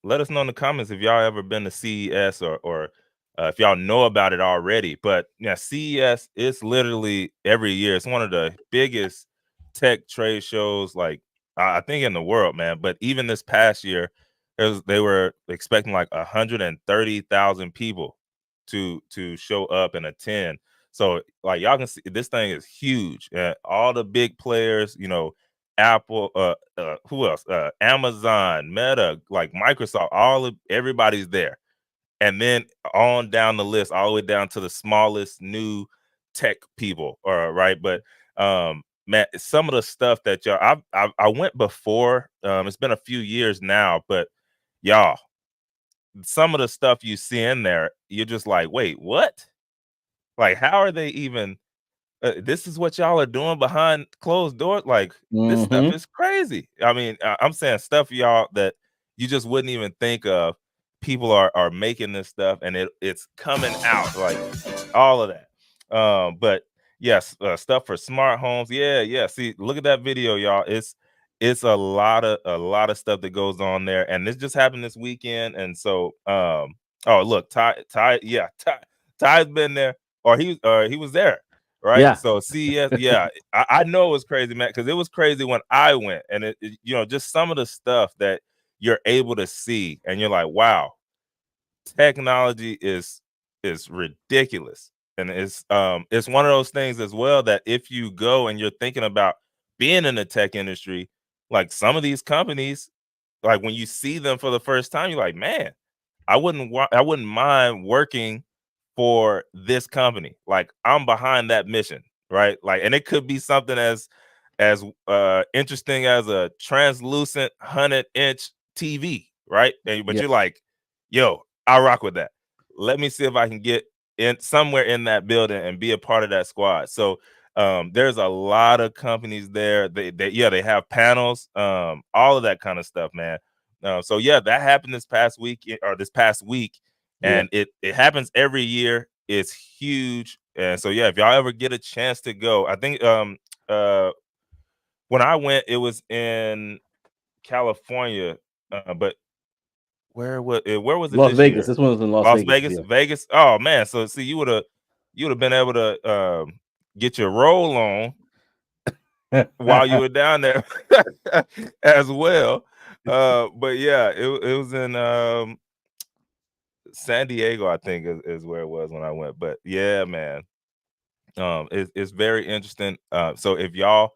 Let us know in the comments if y'all ever been to CES or if y'all know about it already. But yeah, CES is literally every year. It's one of the biggest tech trade shows, like I think in the world, man. But even this past year, they were expecting like 130,000 people to show up and attend. So like y'all can see, this thing is huge. All the big players, Apple, who else? Amazon, Meta, like Microsoft, everybody's there. And then on down the list, all the way down to the smallest new tech people, right? But man, some of the stuff that y'all, I went before. It's been a few years now, but y'all, some of the stuff you see in there, you're just like, wait, what? Like, how are they even? This is what y'all are doing behind closed doors. Like, this stuff Mm-hmm. is crazy. I mean, I'm saying stuff, y'all, that you just wouldn't even think of. People are making this stuff, and it's coming out, like all of that. But yes, stuff for smart homes. Yeah, yeah. See, look at that video, y'all. It's a lot of stuff that goes on there, and this just happened this weekend. And so, oh look, yeah, Ty's been there, or he was there, right? Yeah. So CES, yeah, I know it was crazy, man, because it was crazy when I went, and just some of the stuff that you're able to see, and you're like, wow, technology is ridiculous. And it's one of those things as well that if you go and you're thinking about being in the tech industry, like some of these companies, like when you see them for the first time, you're like, man, I wouldn't mind working for this company. Like I'm behind that mission, right? Like, and it could be something as interesting as a translucent 100-inch TV, right? But Yeah. you're like, yo, I rock with that. Let me see if I can get in somewhere in that building and be a part of that squad. So there's a lot of companies there. They have panels, all of that kind of stuff, man. So yeah, that happened this past week, Yeah. and it happens every year. It's huge, and so yeah, if y'all ever get a chance to go, I think uh when I went, it was in California, but where was it Las this Vegas. year? This one was in Las Las Vegas. Vegas, Yeah. Vegas. Oh man, so see, you would have been able to get your roll on while you were down there as well. But yeah, it was in San Diego, I think is where it was when I went. But yeah, man, It's very interesting. So if y'all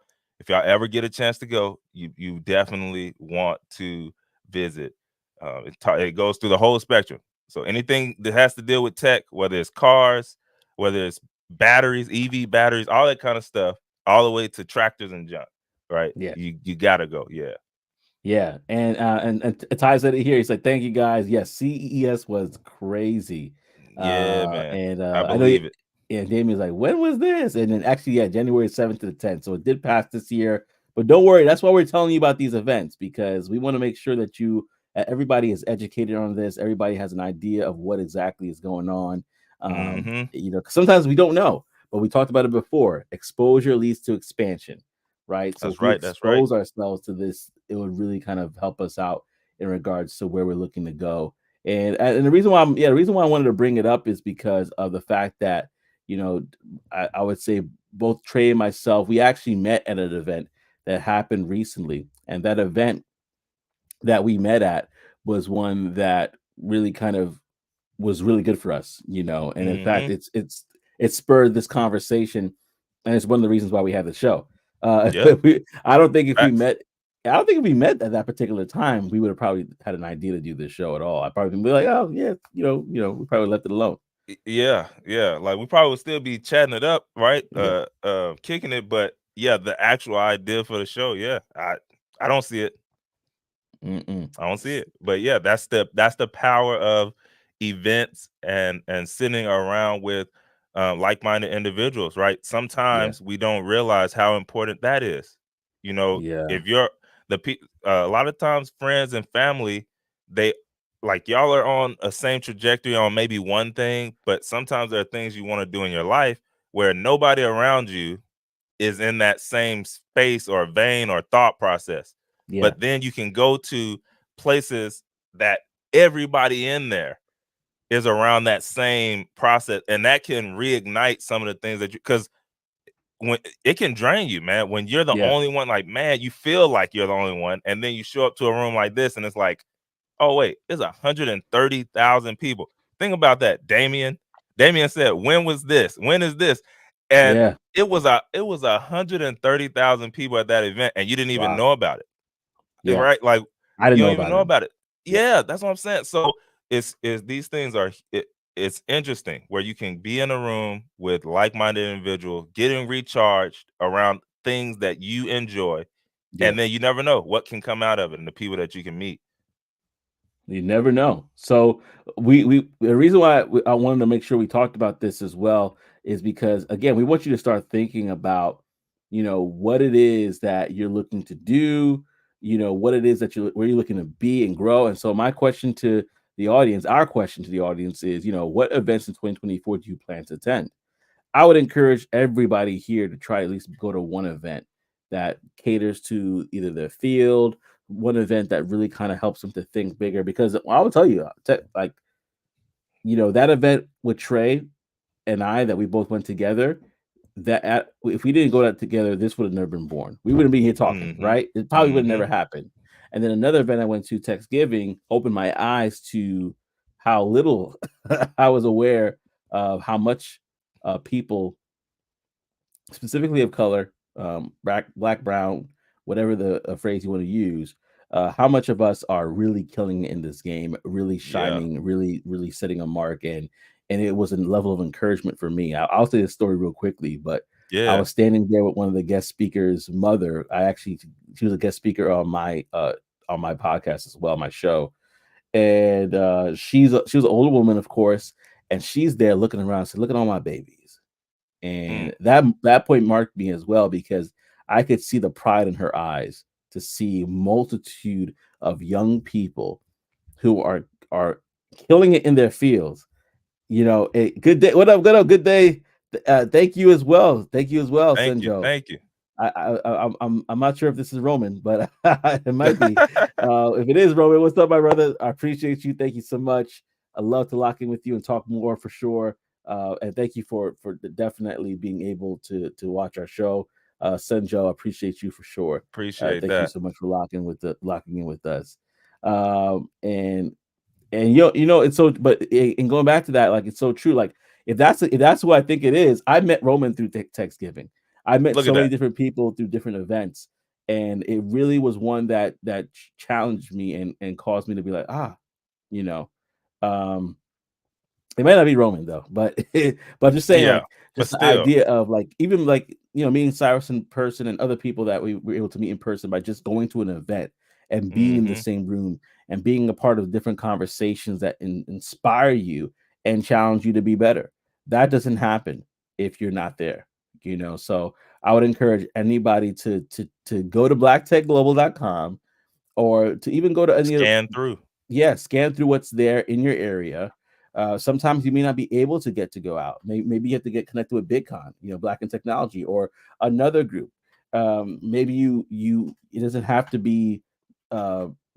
ever get a chance to go, you definitely want to visit. It goes through the whole spectrum. So anything that has to deal with tech, whether it's cars, whether it's batteries, EV batteries, all that kind of stuff, all the way to tractors and junk. Right? Yeah. You gotta go. Yeah. Yeah, and Ty said it here. He's like, "Thank you guys." Yes, CES was crazy, Yeah, man. and I I know. believe it. And Damien's like, "When was this?" And then actually, yeah, January 7th to the 10th. So it did pass this year, but don't worry. That's why we're telling you about these events because we want to make sure that everybody is educated on this. Everybody has an idea of what exactly is going on. Mm-hmm. 'Cause sometimes we don't know, but we talked about it before. Exposure leads to expansion, right? So That's if we right. That's right. expose ourselves to this, it would really kind of help us out in regards to where we're looking to go. And the reason why the reason why I wanted to bring it up is because of the fact that you know I would say both Trey and myself we actually met at an event that happened recently, and that event that we met at was one that really kind of was really good for us, and in fact, Mm-hmm. it spurred this conversation, and it's one of the reasons why we have the show. Yeah. I don't think if we Facts. met, I don't think if we met at that particular time, we would have probably had an idea to do this show at all. I probably be like, oh yeah, we probably left it alone. Yeah, yeah. Like we probably would still be chatting it up, right? Yeah. Kicking it, but yeah, the actual idea for the show, yeah. I don't see it. Mm-mm. I don't see it. But yeah, that's the power of events and sitting around with like-minded individuals, right? Yeah. Sometimes we don't realize how important that is. You know, Yeah. if you're a lot of times friends and family, they like y'all are on a same trajectory on maybe one thing, but sometimes there are things you want to do in your life where nobody around you is in that same space or vein or thought process. Yeah. But then you can go to places that everybody in there is around that same process, and that can reignite some of the things that you because when it can drain you, man, when you're the Yeah. only one, like man, you feel like you're the only one, and then you show up to a room like this, and it's like, oh wait, there's 130,000 people. Think about that, Damien. Damien said, "When was this? When is this?" And Yeah. it was 130,000 people at that event, and you didn't even Wow. know about it, Yeah. right? Like I didn't you know don't even about know it. about it. Yeah. Yeah, that's what I'm saying. So it's these things it's interesting where you can be in a room with like-minded individuals, getting recharged around things that you enjoy, Yeah. and then you never know what can come out of it and the people that you can meet. You never know. So we the reason why I wanted to make sure we talked about this as well is because again, we want you to start thinking about, what it is that you're looking to do, what it is that where you're looking to be and grow. And so my question to the audience, our question to the audience is, what events in 2024 do you plan to attend? I would encourage everybody here to try at least go to one event that caters to either their field, one event that really kind of helps them to think bigger. Because I will tell you, like, that event with Trey and I that we both went together, if we didn't go that together, this would have never been born. We wouldn't be here talking, Mhm. right? It probably would have never Mhm. happened. And then another event I went to, Thanksgiving, opened my eyes to how little I was aware of how much people specifically of color, black, brown, whatever the phrase you want to use, how much of us are really killing it in this game, really Yeah. shining, really, really setting a mark, and it was a level of encouragement for me. I'll say this story real quickly, but I Yeah. was standing there with one of the guest speakers' mother. She was a guest speaker on my podcast as well, my show, and she was an older woman, of course, and she's there looking around, said, "Look at all my babies." Mm. And that point marked me as well because I could see the pride in her eyes to see multitude of young people who are killing it in their fields. A good day. What up? Good up. Good day. Thank you as well. Thank you as well, Thank you. Senjo. Thank you. I'm not sure if this is Roman, but it might be. If it is Roman, what's up, my brother? I appreciate you. Thank you so much. I love to lock in with you and talk more for sure. And thank you for definitely being able to watch our show. Senjo, I appreciate you for sure. Appreciate Thank you that. so much for locking in with us. And and it's so. But in going back to that, like it's so true. Like if that's who I think it is, I met Roman through Thanksgiving. I met Look at so many that. different people through different events, and it really was one that challenged me and caused me to be like, you know, um, it might not be Roman though, but but I'm just saying, Yeah, like, but just the still. idea of like even like meeting Cyrus in person and other people that we were able to meet in person by just going to an event and being in the Mhm. same room and being a part of different conversations that inspire you and challenge you to be better. That doesn't happen if you're not there, So I would encourage anybody to go to blacktechglobal.com or to even go to any of Scan through. scan through what's there in your area. Sometimes you may not be able to get to go out. Maybe you have to get connected with BigCon, Black in Technology, or another group. Maybe it doesn't have to be.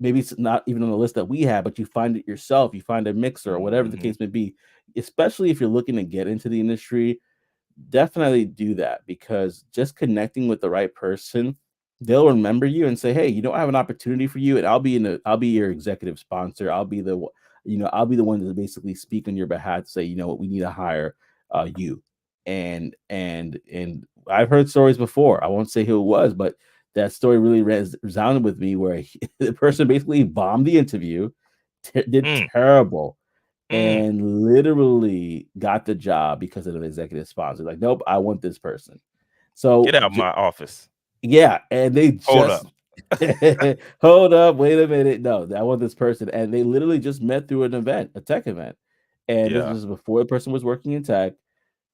Maybe it's not even on the list that we have, but you find it yourself. You find a mixer or whatever the Mhm. case may be. Especially if you're looking to get into the industry, definitely do that because just connecting with the right person, they'll remember you and say, "Hey, I have an opportunity for you, and I'll be your executive sponsor. I'll be the one to basically speak on your behalf to say, you know what, we need to hire you." And I've heard stories before. I won't say who it was, but that story really resounded with me, where the person basically bombed the interview, did Mm, terrible, mm. and literally got the job because of the executive sponsor. Like, nope, I want this person. Get So out my office. yeah, and they Hold just up. hold up, wait a minute. No, I want this person. And they literally just met through an event, a tech event. And this Yeah. was before the person was working in tech,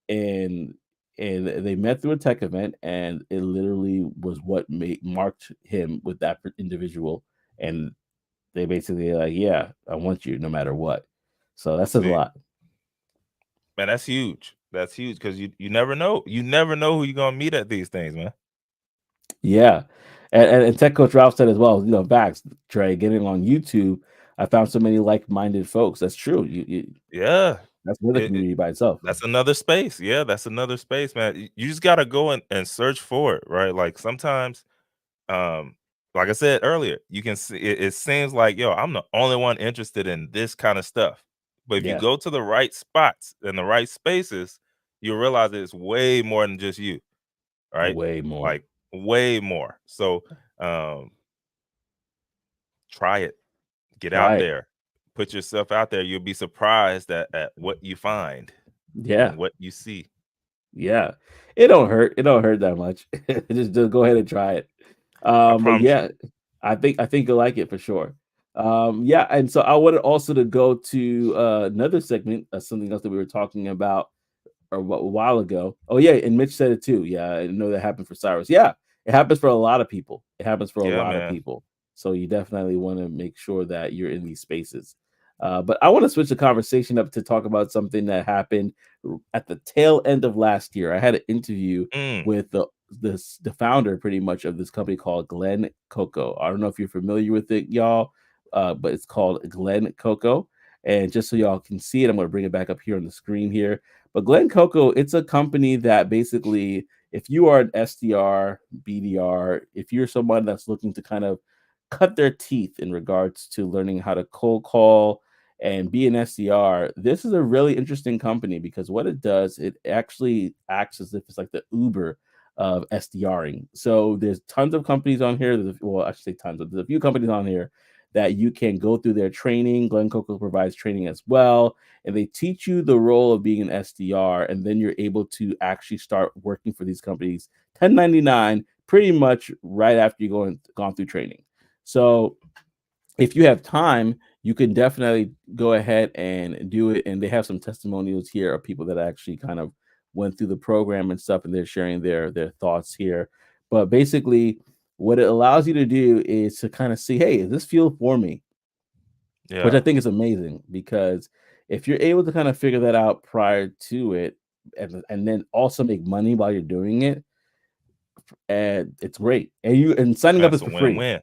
and they met through a tech event, and it literally was what marked him with that individual. And they basically like, yeah, I want you no matter what. So that says a See, lot. man, that's huge. That's huge because you never know. You never know who you're gonna meet at these things, man. Yeah. And Tech Coach Ralph said as well, Vax, Trey, getting on YouTube, I found so many like-minded folks. That's true. Yeah. That's another It, community by itself. that's another space. Yeah, that's another space, man. You just gotta go and search for it, right? Like sometimes, um, like I said earlier, you can see it seems like, yo, I'm the only one interested in this kind of stuff. But if you Yeah, go to the right spots and the right spaces, you'll realize that it's way more than just you, right? way more. Like way more. So try it. Get out Try it. there. Put yourself out there. You'll be surprised at what you find Yeah, and what you see. yeah. It don't hurt. It don't hurt that much. Just go ahead and try it. I But promise you. yeah, I think you'll like it for sure. Yeah, and so I wanted also to go to another segment, something else that we were talking about or a while ago. Oh yeah, and Mitch said it too. Yeah, I know that happened for Cyrus. Yeah, it happens for a lot of people. It happens for a Yeah, lot of man. people. So you definitely want to make sure that you're in these spaces. But I want to switch the conversation up to talk about something that happened at the tail end of last year. I had an interview Mm, with the founder pretty much of this company called Glen Coco. I don't know if you're familiar with it, y'all, but it's called Glen Coco. And just so y'all can see it, I'm going to bring it back up here on the screen here. But Glen Coco, it's a company that basically, if you are an SDR, BDR, if you're someone that's looking to kind of cut their teeth in regards to learning how to cold call and be an SDR, this is a really interesting company because what it does, it actually acts as if it's like the Uber of SDRing. So there's tons of companies on here. Well, I should say tons, but there's a few companies on here that you can go through their training. Glen Coco provides training as well, and they teach you the role of being an SDR, and then you're able to actually start working for these companies 1099 pretty much right after gone through training. So if you have time, you can definitely go ahead and do it. And they have some testimonials here of people that actually kind of went through the program and stuff, and they're sharing their thoughts here. But basically, what it allows you to do is to kind of see, hey, is this feel for me? Which I yeah, think is amazing because if you're able to kind of figure that out prior to it, and then also make money while you're doing it, and it's great. And signing up is that's a for free. win-win.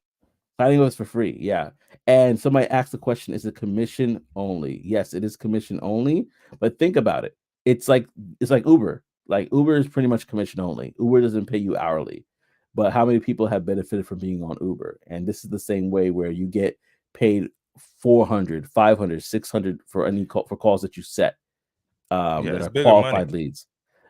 Signing up is for free, yeah. And somebody asked the question, is it commission only? Yes, it is commission only, but think about it. It's like Uber. Like Uber is pretty much commission only. Uber doesn't pay you hourly. But how many people have benefited from being on Uber? And this is the same way where you get paid 400, 500, 600 for any call for calls that you set. Yeah, that it's are bigger money. qualified leads,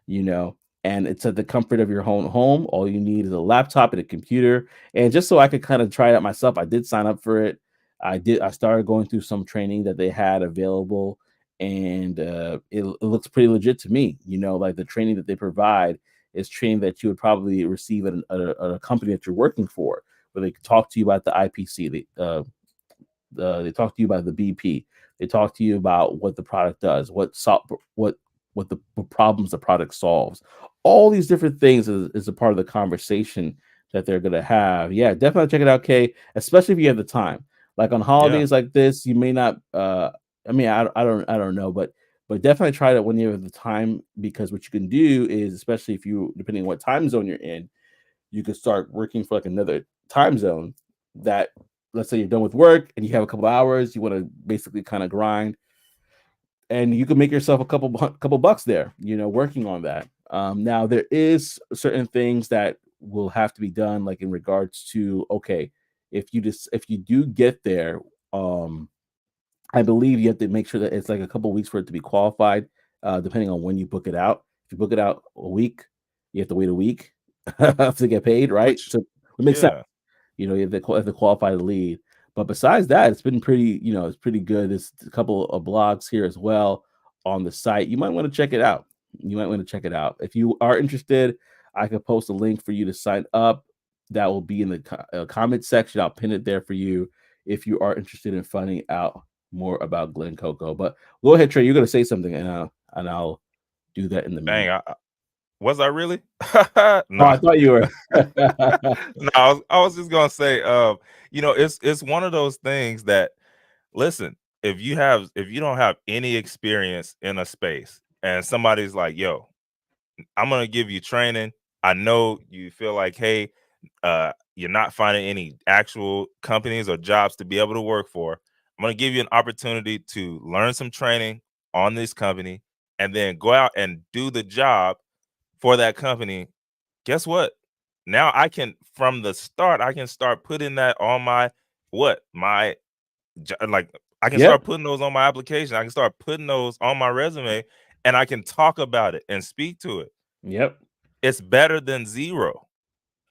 you know, and it's at the comfort of your own home. All you need is a laptop and a computer. And just so I could kind of try it out myself, I did sign up for it. I started going through some training that they had available, and it looks pretty legit to me. You know, like the training that they provide is training that you would probably receive at a company that you're working for, where they talk to you about the IPC, they talk to you about the BP. They talk to you about what the product does, what the problems the product solves. All these different things is a part of the conversation that they're gonna have. Yeah, definitely check it out, Kay. Especially if you have the time. Like on Yeah. holidays like this, you may not. I mean, I don't know, but definitely try it when you have the time because what you can do is, especially if you depending on what time zone you're in, you could start working for like another time zone that let's say you're done with work and you have a couple hours, you want to basically kind of grind and you can make yourself a couple bucks there, you know, working on that. Now there is certain things that will have to be done, like in regards to okay, if you do get there, um, I believe you have to make sure that it's like a couple weeks for it to be qualified, depending on when you book it out. If you book it out a week, you have to wait a week to get paid, right? Which So it makes sense. yeah. You know, you have to qualify the lead. But besides that, it's been pretty, you know, it's pretty good. There's a couple of blogs here as well on the site. You might want to check it out. You might want to check it out. If you are interested, I could post a link for you to sign up. That will be in the comment section. I'll pin it there for you if you are interested in finding out more about Glen Coco. But go ahead, Trey. You're going to say something, and I'll do that in the Dang, meantime. was I really? Oh, No. I thought you were. No, I was just gonna say, it's one of those things that listen, if you don't have any experience in a space and somebody's like, yo, I'm gonna give you training. I know you feel like, hey, you're not finding any actual companies or jobs to be able to work for. I'm gonna give you an opportunity to learn some training on this company and then go out and do the job for that company. Guess what? Now I can, from the start, I can start putting that on my what my like I can Yep. start putting those on my application. I can start putting those on my resume, and I can talk about it and speak to it. Yep. It's better than zero,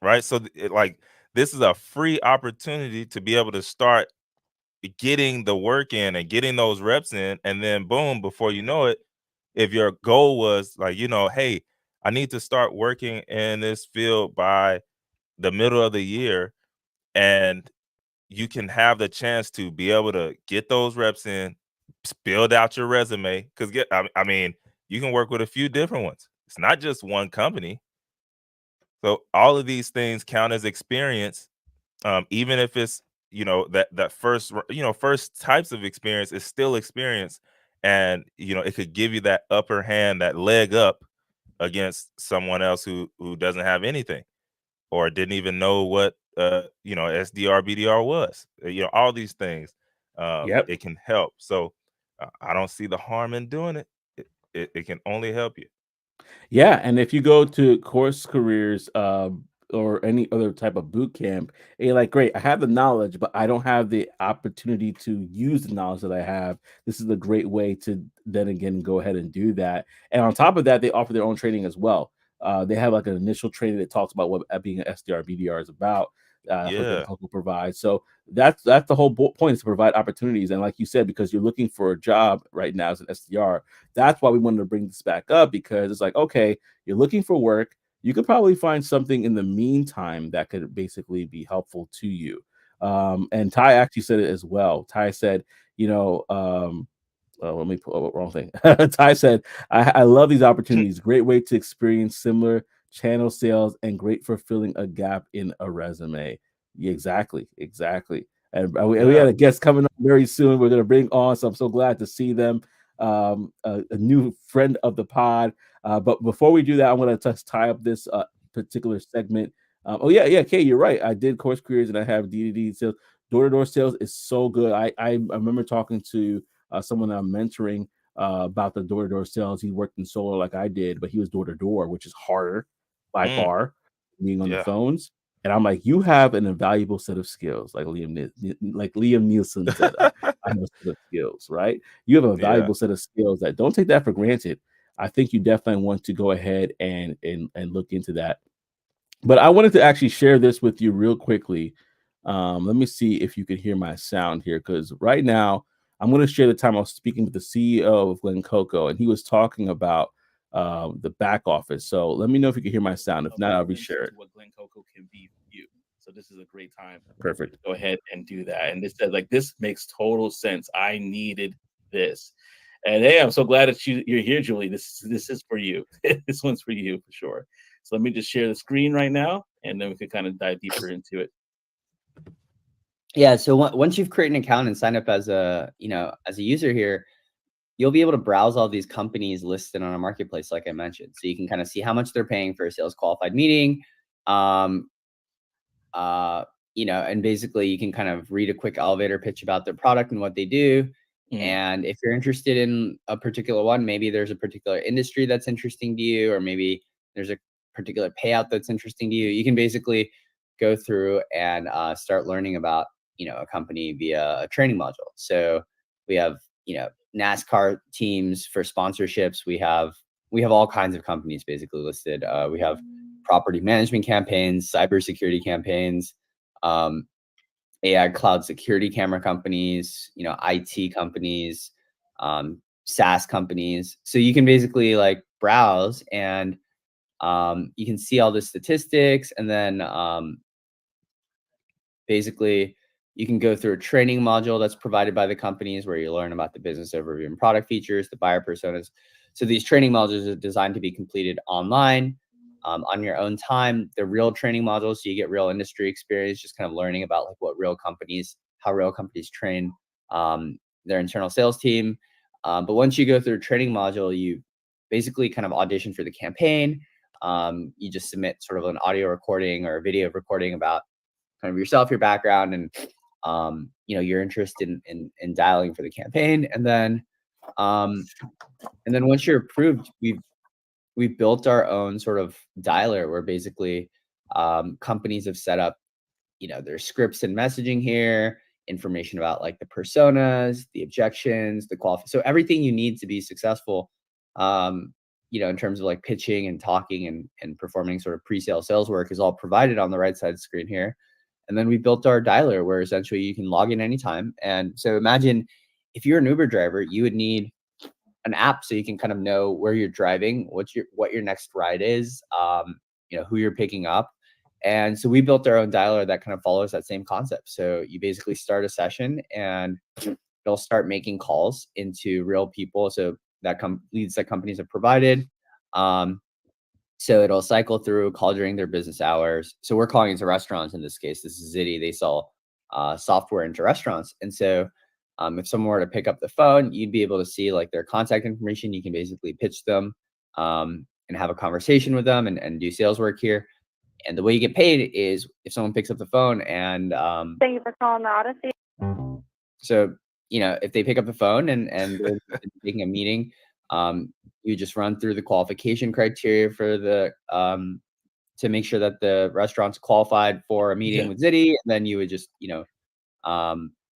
right? So this is a free opportunity to be able to start getting the work in and getting those reps in, and then boom, before you know it, if your goal was like, hey, I need to start working in this field by the middle of the year, and you can have the chance to be able to get those reps in, build out your resume. Because I mean, you can work with a few different ones. It's not just one company. So all of these things count as experience, even if it's that first first types of experience is still experience, and it could give you that upper hand, that leg up against someone else who doesn't have anything or didn't even know what SDR BDR was. All these things, Yep. it can help. So I don't see the harm in doing it. It can only help you. Yeah, and if you go to course careers or any other type of boot camp, and you're like, great, I have the knowledge, but I don't have the opportunity to use the knowledge that I have. This is a great way to then again go ahead and do that. And on top of that, they offer their own training as well. They have like an initial training that talks about what being an SDR BDR is about. That's what Yeah. Glencoe provides. So that's the whole point is to provide opportunities. And like you said, because you're looking for a job right now as an SDR, that's why we wanted to bring this back up because it's like, okay, you're looking for work. You could probably find something in the meantime that could basically be helpful to you. And Ty actually said it as well. Ty said, you know, let me pull up the wrong thing. Ty said, I love these opportunities. Great way to experience similar channel sales and great for filling a gap in a resume. Yeah, exactly. Exactly. And we had Yeah. a guest coming up very soon. We're going to bring on, so I'm so glad to see them. A new friend of the pod. But before we do that, I'm going to just tie up this particular segment. Oh, yeah, yeah, Kay, you're right. I did course careers and I have DDD sales. Door to door sales is so good. I remember talking to someone I'm mentoring about the door to door sales. He worked in solar like I did, but he was door to door, which is harder by Mm, far being on the yeah. phones. And I'm like, you have an invaluable set of skills, like Liam Nielsen said, I have a set of skills, right? You have a Yeah. valuable set of skills that don't take that for granted. I think you definitely want to go ahead and look into that. But I wanted to actually share this with you real quickly. Let me see if you can hear my sound here, because right now I'm going to share the time I was speaking with the CEO of Glen Coco, and he was talking about the back office. So let me know if you can hear my sound. If not, I'll reshare it. What Glen Coco can be for you. So this is a great time. Perfect. Go ahead and do that. And this said, like, this makes total sense. I needed this. And hey, I'm so glad that you're here, Julie. This is for you. This one's for you for sure. So let me just share the screen right now, and then we can kind of dive deeper into it. Yeah. So once you've created an account and signed up as a user here, you'll be able to browse all these companies listed on a marketplace, like I mentioned. So you can kind of see how much they're paying for a sales qualified meeting. Um, and basically you can kind of read a quick elevator pitch about their product and what they do. And if you're interested in a particular one, maybe there's a particular industry that's interesting to you, or maybe there's a particular payout that's interesting to you. You can basically go through and start learning about, a company via a training module. So we have, NASCAR teams for sponsorships. We have all kinds of companies basically listed. We have property management campaigns, cybersecurity campaigns, AI cloud security camera companies, IT companies, SaaS companies. So you can basically like browse and you can see all the statistics, and then basically you can go through a training module that's provided by the companies where you learn about the business overview and product features, the buyer personas. So these training modules are designed to be completed online, on your own time. They're real training modules, so you get real industry experience, just kind of learning about like how real companies train their internal sales team. But once you go through a training module, you basically kind of audition for the campaign. You just submit sort of an audio recording or a video recording about kind of yourself, your background, and your interest in dialing for the campaign. And then once you're approved, we've built our own sort of dialer where basically companies have set up, their scripts and messaging here, information about like the personas, the objections, the quality. So everything you need to be successful, in terms of like pitching and talking and performing sort of pre-sale sales work is all provided on the right side of the screen here. And then we built our dialer where essentially you can log in anytime. And so imagine if you're an Uber driver, you would need an app so you can kind of know where you're driving, what your next ride is, who you're picking up. And so we built our own dialer that kind of follows that same concept. So you basically start a session and it'll start making calls into real people. So that leads that companies have provided. So it'll cycle through, call during their business hours. So we're calling into restaurants in this case. This is Zitty. They sell software into restaurants. And so if someone were to pick up the phone, you'd be able to see like their contact information. You can basically pitch them and have a conversation with them and do sales work here. And the way you get paid is if someone picks up the phone and thank you for calling the Odyssey. So, if they pick up the phone and they're making a meeting, you just run through the qualification criteria for the to make sure that the restaurant's qualified for a meeting with Zitty, and then you would just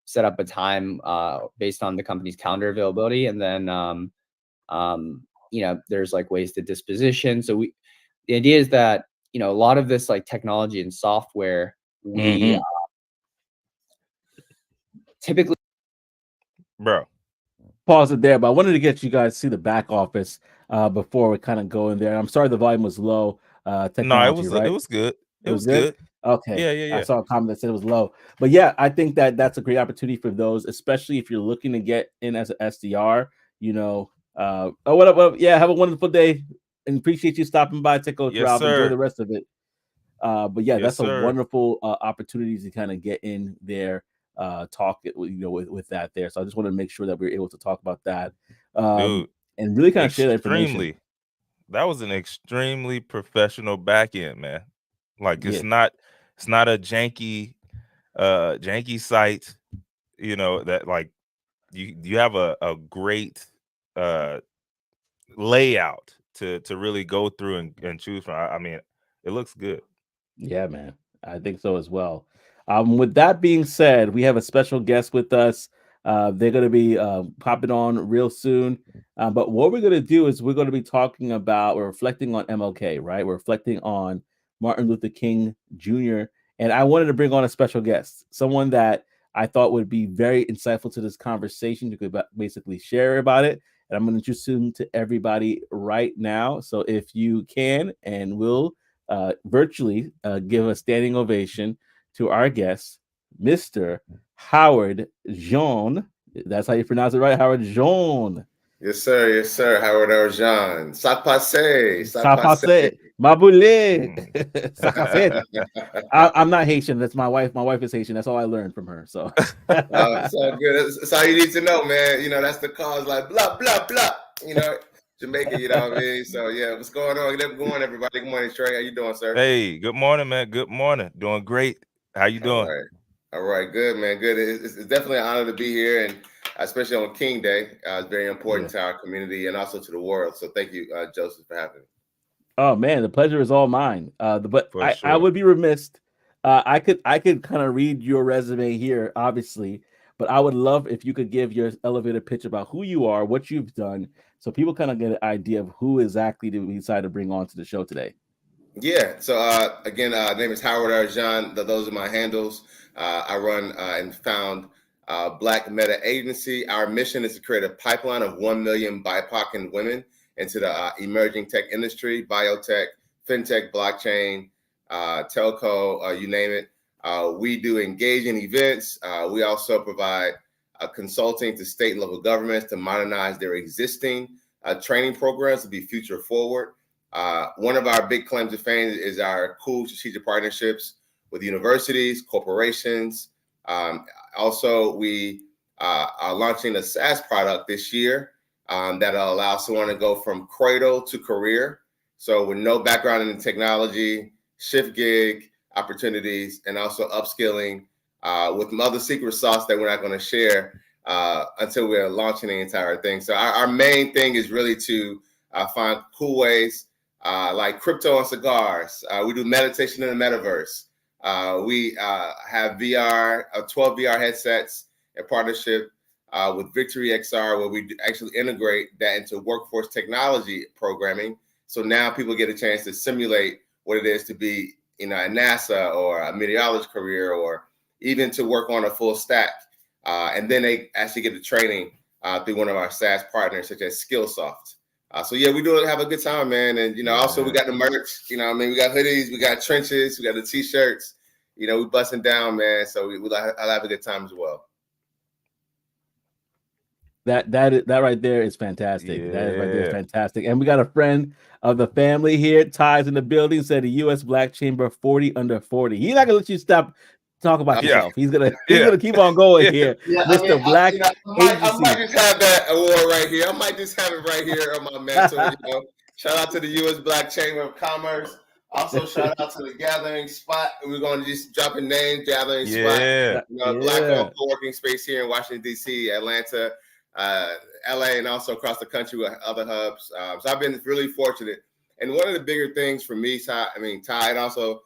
set up a time based on the company's calendar availability, and then there's like ways to disposition. So the idea is that a lot of this like technology and software we typically Bro. Pause it there, but I wanted to get you guys to see the back office before we kind of go in there. I'm sorry the volume was low. Technology, No, right? it was good. It was good. Okay. Yeah. I saw a comment that said it was low, but yeah, I think that that's a great opportunity for those, especially if you're looking to get in as an SDR. What up? What up? Yeah, have a wonderful day, and appreciate you stopping by. Take Coach Yes, Ralph. Enjoy sir. the rest of it. But yeah, Yes, that's a sir. wonderful opportunity to kind of get in there, talk it, with that there. So I just want to make sure that we're able to talk about that, Dude, and really kind of share that information. extremely. That was an extremely professional back end, man. Like Yeah. it's not a janky site, that like you have a great layout to really go through and choose from. I mean, it looks good. Yeah, man. I think so as well. With that being said, we have a special guest with us. They're going to be popping on real soon. But what we're going to do is we're going to be talking about, we're reflecting on MLK, right? We're reflecting on Martin Luther King Jr. And I wanted to bring on a special guest, someone that I thought would be very insightful to this conversation. You could basically share about it. And I'm going to introduce him to everybody right now. So if you can and will virtually give a standing ovation to our guest, Mr. Howard Jean. That's how you pronounce it, right? Howard Jean. Yes, sir. Yes, sir. Howard Arjan. Ça passe. Ça passe. Maboulé. Ça cassette. I'm not Haitian. That's my wife. My wife is Haitian. That's all I learned from her. So it's all good. That's all you need to know, man. You know, that's the cause, like blah, blah, blah. You know, Jamaica, you know what I mean? So yeah, what's going on? Good morning, everybody. Good morning, Trey. How you doing, sir? Hey, good morning, man. Good morning. Doing great. How you doing? All right. Good, man. Good. It's definitely an honor to be here, and especially on King Day. It's very important to our community and also to the world. So thank you, Joseph, for having me. Oh man, the pleasure is all mine. But I would be remiss. I could kind of read your resume here, obviously, but I would love if you could give your elevator pitch about who you are, what you've done, so people kind of get an idea of who exactly did we decide to bring on to the show today. Yeah. So again, name is Howard Arjan. Those are my handles. I run and found Black Meta Agency. Our mission is to create a pipeline of 1 million BIPOC and women into the emerging tech industry, biotech, fintech, blockchain, telco, you name it. We do engaging events. We also provide consulting to state and local governments to modernize their existing training programs to be future forward. One of our big claims to fame is our cool strategic partnerships with universities, corporations. Also, we are launching a SaaS product this year that'll allow someone to go from cradle to career. So with no background in technology, shift gig opportunities, and also upskilling with some other secret sauce that we're not going to share until we're launching the entire thing. So our main thing is really to find cool ways like crypto and cigars. We do meditation in the metaverse. We have VR, 12 VR headsets in partnership with Victory XR, where we actually integrate that into workforce technology programming. So now people get a chance to simulate what it is to be, you know, at NASA or a meteorologist career, or even to work on a full stack. And then they actually get the training through one of our SaaS partners, such as Skillsoft. So yeah, we do have a good time, man. And, you know, also we got the merch, you know, I mean, we got hoodies, we got trenches, we got the t-shirts, you know, we busting down, man. So I'll have a good time as well. That right there is fantastic. Yeah. That right there is fantastic. And we got a friend of the family here, Ty's in the building, said the U.S. Black Chamber 40 under 40. He's not gonna let you stop talk about yourself. He's gonna keep on going here. Yeah, Mr. Black Agency. I might just have that award right here. I might just have it right here on my mantle. You know, shout out to the U.S. Black Chamber of Commerce. Also, shout out to the Gathering Spot. We're going to just drop a name, Gathering Spot. You know, Black co-working space here in Washington, D.C., Atlanta, LA, and also across the country with other hubs. So I've been really fortunate. And one of the bigger things for me, Ty, and also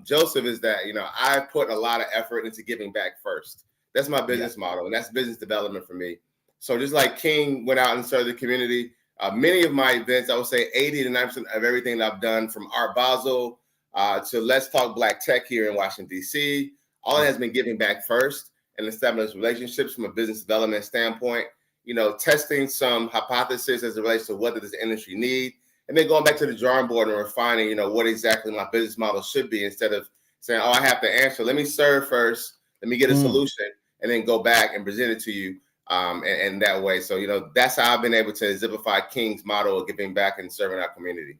Joseph, is that, you know, I put a lot of effort into giving back first. That's my business model, and that's business development for me. So just like King went out and served the community, many of my events, I would say 80 to 90% of everything that I've done, from Art Basel to Let's Talk Black Tech here in Washington, D.C., all it has been giving back first and establishing relationships from a business development standpoint, you know, testing some hypothesis as it relates to what does this industry need, and then going back to the drawing board and refining, you know, what exactly my business model should be, instead of saying, oh, I have to answer. Let me serve first. Let me get a solution, and then go back and present it to you. And that way. So, you know, that's how I've been able to exemplify King's model of giving back and serving our community.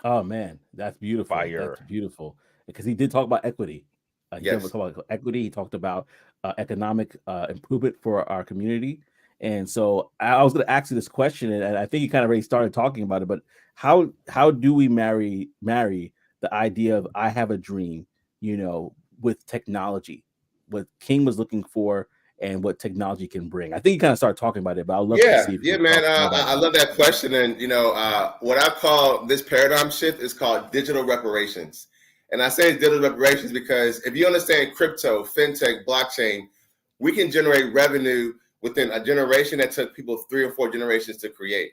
Oh, man, that's beautiful. That's beautiful. Because he did talk about equity. He talked about equity. He talked about economic improvement for our community. And so I was going to ask you this question, and I think you kind of already started talking about it, but how do we marry the idea of I have a dream, you know, with technology, what King was looking for and what technology can bring? I think you kind of started talking about it, but I'd love to see if you man. I love that question. And, you know, what I call this paradigm shift is called digital reparations. And I say digital reparations because if you understand crypto, fintech, blockchain, we can generate revenue within a generation that took people 3 or 4 generations to create.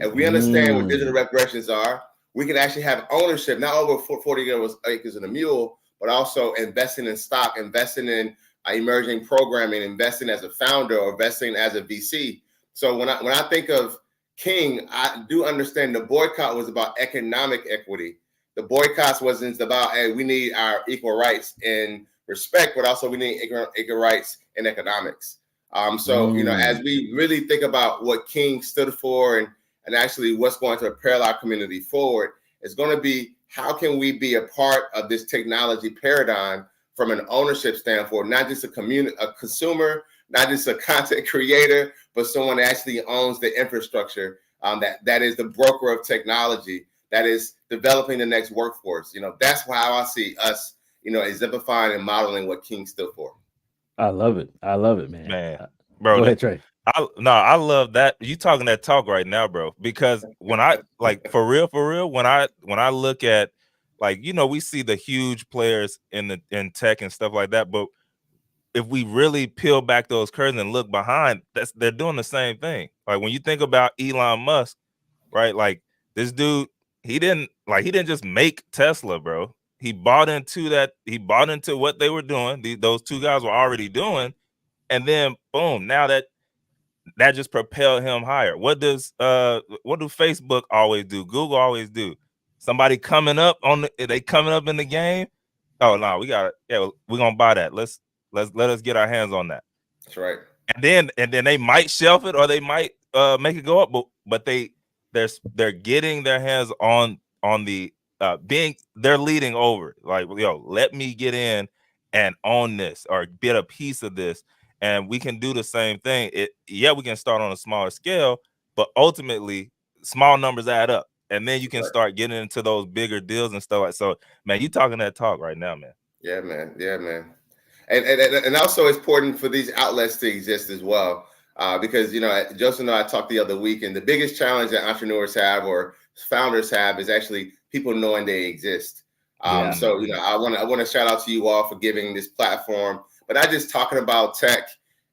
And we understand what digital reparations are. We can actually have ownership, not over 40 acres in a mule, but also investing in stock, investing in emerging programming, investing as a founder or investing as a VC. So when I think of King, I do understand the boycott was about economic equity. The boycott wasn't about, hey, we need our equal rights in respect, but also we need equal rights in economics. So, as we really think about what King stood for and actually what's going to propel our community forward, it's going to be how can we be a part of this technology paradigm from an ownership standpoint, not just a consumer, not just a content creator, but someone that actually owns the infrastructure, that is the broker of technology, that is developing the next workforce. That's how I see us, exemplifying and modeling what King stood for. I love it. I love it, man. Man, bro, Go ahead, Trey. I love that you talking that talk right now, bro. Because when I for real, when I look at we see the huge players in tech and stuff like that, but if we really peel back those curtains and look behind, they're doing the same thing. Like when you think about Elon Musk, right? Like this dude, he didn't just make Tesla, bro. He bought into that. He bought into what they were doing. Those two guys were already doing, and then boom, now that just propelled him higher. What do Facebook always do? Google always do. Somebody coming up they coming up in the game. Oh no, we're gonna buy that. Let us get our hands on that. That's right. And then they might shelf it or they might make it go up, but they're getting their hands on the they're leading over. Like, let me get in and own this or get a piece of this. And we can do the same thing. We can start on a smaller scale, but ultimately small numbers add up. And then you can start getting into those bigger deals and stuff like so. Man, you talking that talk right now, man. Yeah, man. And also it's important for these outlets to exist as well. Because, Joseph and I talked the other week, and the biggest challenge that entrepreneurs have or founders have is actually people knowing they exist. So, I want to shout out to you all for giving this platform, but not just talking about tech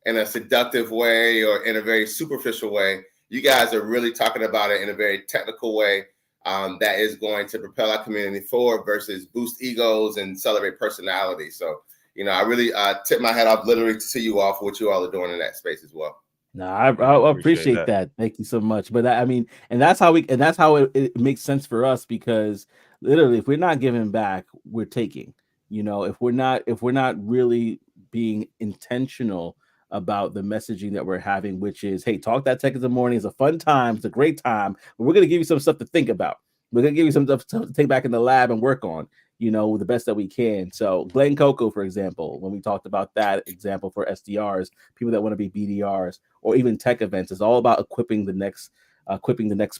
in a seductive way or in a very superficial way. You guys are really talking about it in a very technical way that is going to propel our community forward versus boost egos and celebrate personality. So, I really tip my hat off literally to you all for what you all are doing in that space as well. No, I appreciate that. Thank you so much. But and that's how it makes sense for us, because literally, if we're not giving back, we're taking. If we're not really being intentional about the messaging that we're having, which is, hey, Talk That Tech in the Morning is a fun time, it's a great time, but we're going to give you some stuff to think about. We're going to give you some stuff to take back in the lab and work on, the best that we can. So Glen Coco, for example, when we talked about that example for SDRs, people that want to be BDRs, or even tech events, is all about equipping the next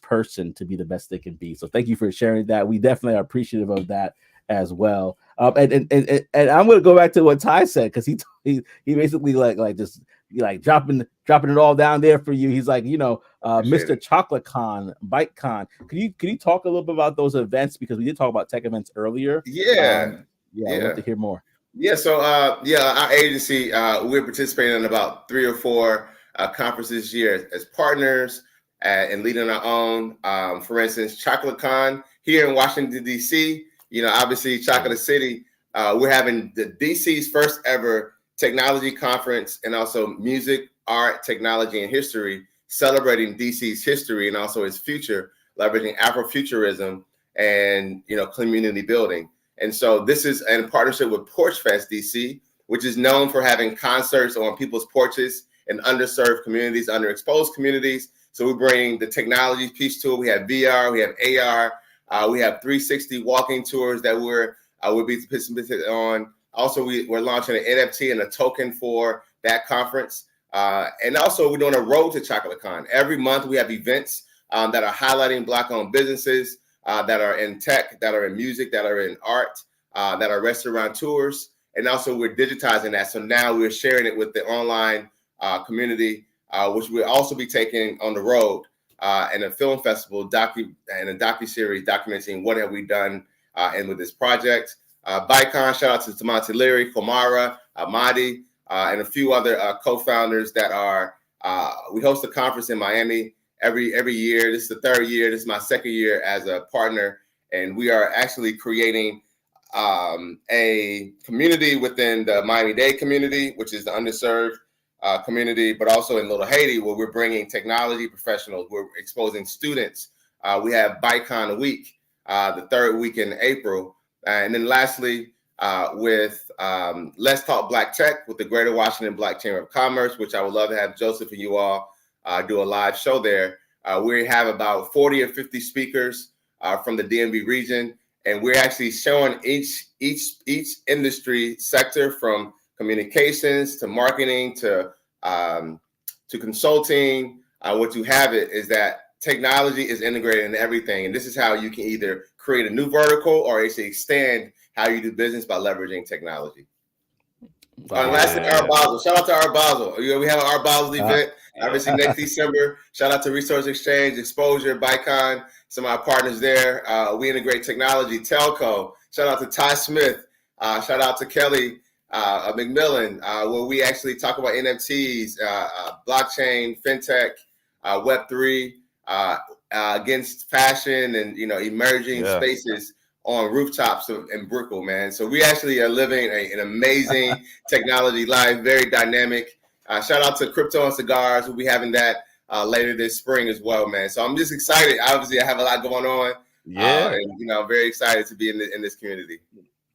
person to be the best they can be. So thank you for sharing that. We definitely are appreciative of that as well. And I'm going to go back to what Ty said, because he basically just dropping it all down there for you. He's like, Mr. Chocolate Con, Bite Con. Could you talk a little bit about those events, because we did talk about tech events earlier? Yeah. I'd love to hear more. Yeah. So our agency, we're participating in about 3 or 4 conferences this year as partners and leading our own. For instance, Chocolate Con here in Washington D.C. Obviously Chocolate City. We're having the DC's first ever technology conference, and also music, art, technology, and history, celebrating DC's history and also its future, leveraging Afrofuturism and community building. And so this is in partnership with Porch Fest DC, which is known for having concerts on people's porches in underserved communities, underexposed communities. So we bring the technology piece to it. We have VR, we have AR, we have 360 walking tours that we'll be participating on. Also, we're launching an NFT and a token for that conference. And also, we're doing a road to Chocolate Con. Every month, we have events that are highlighting Black-owned businesses that are in tech, that are in music, that are in art, that are restaurant tours. And also, we're digitizing that. So now we're sharing it with the online community, which we'll also be taking on the road and a film festival and a docuseries documenting what have we done and with this project. Bicon. Shout out to Tamonte Leary, Komara, Amadi, and a few other co-founders that are. We host a conference in Miami every year. This is the third year. This is my second year as a partner, and we are actually creating a community within the Miami-Dade community, which is the underserved community, but also in Little Haiti, where we're bringing technology professionals. We're exposing students. We have Bicon a week, the third week in April. And then lastly, with Let's Talk Black Tech with the Greater Washington Black Chamber of Commerce, which I would love to have Joseph and you all do a live show there. We have about 40 or 50 speakers from the DMV region, and we're actually showing each industry sector, from communications to marketing to consulting. What you have it is that technology is integrated in everything, and this is how you can either create a new vertical or actually extend how you do business by leveraging technology. And lastly, Art Basel. Shout out to Art Basel. We have an Art Basel event, obviously next December. Shout out to Resource Exchange, Exposure, Bicon, some of our partners there. We integrate technology, telco. Shout out to Ty Smith. Shout out to Kelly McMillan, where we actually talk about NFTs, blockchain, fintech, Web3, against fashion and emerging spaces on rooftops in Brickell, man. So we actually are living an amazing technology life, very dynamic. Shout out to Crypto and Cigars. We'll be having that later this spring as well, man. So I'm just excited. Obviously, I have a lot going on. And I'm very excited to be in this community.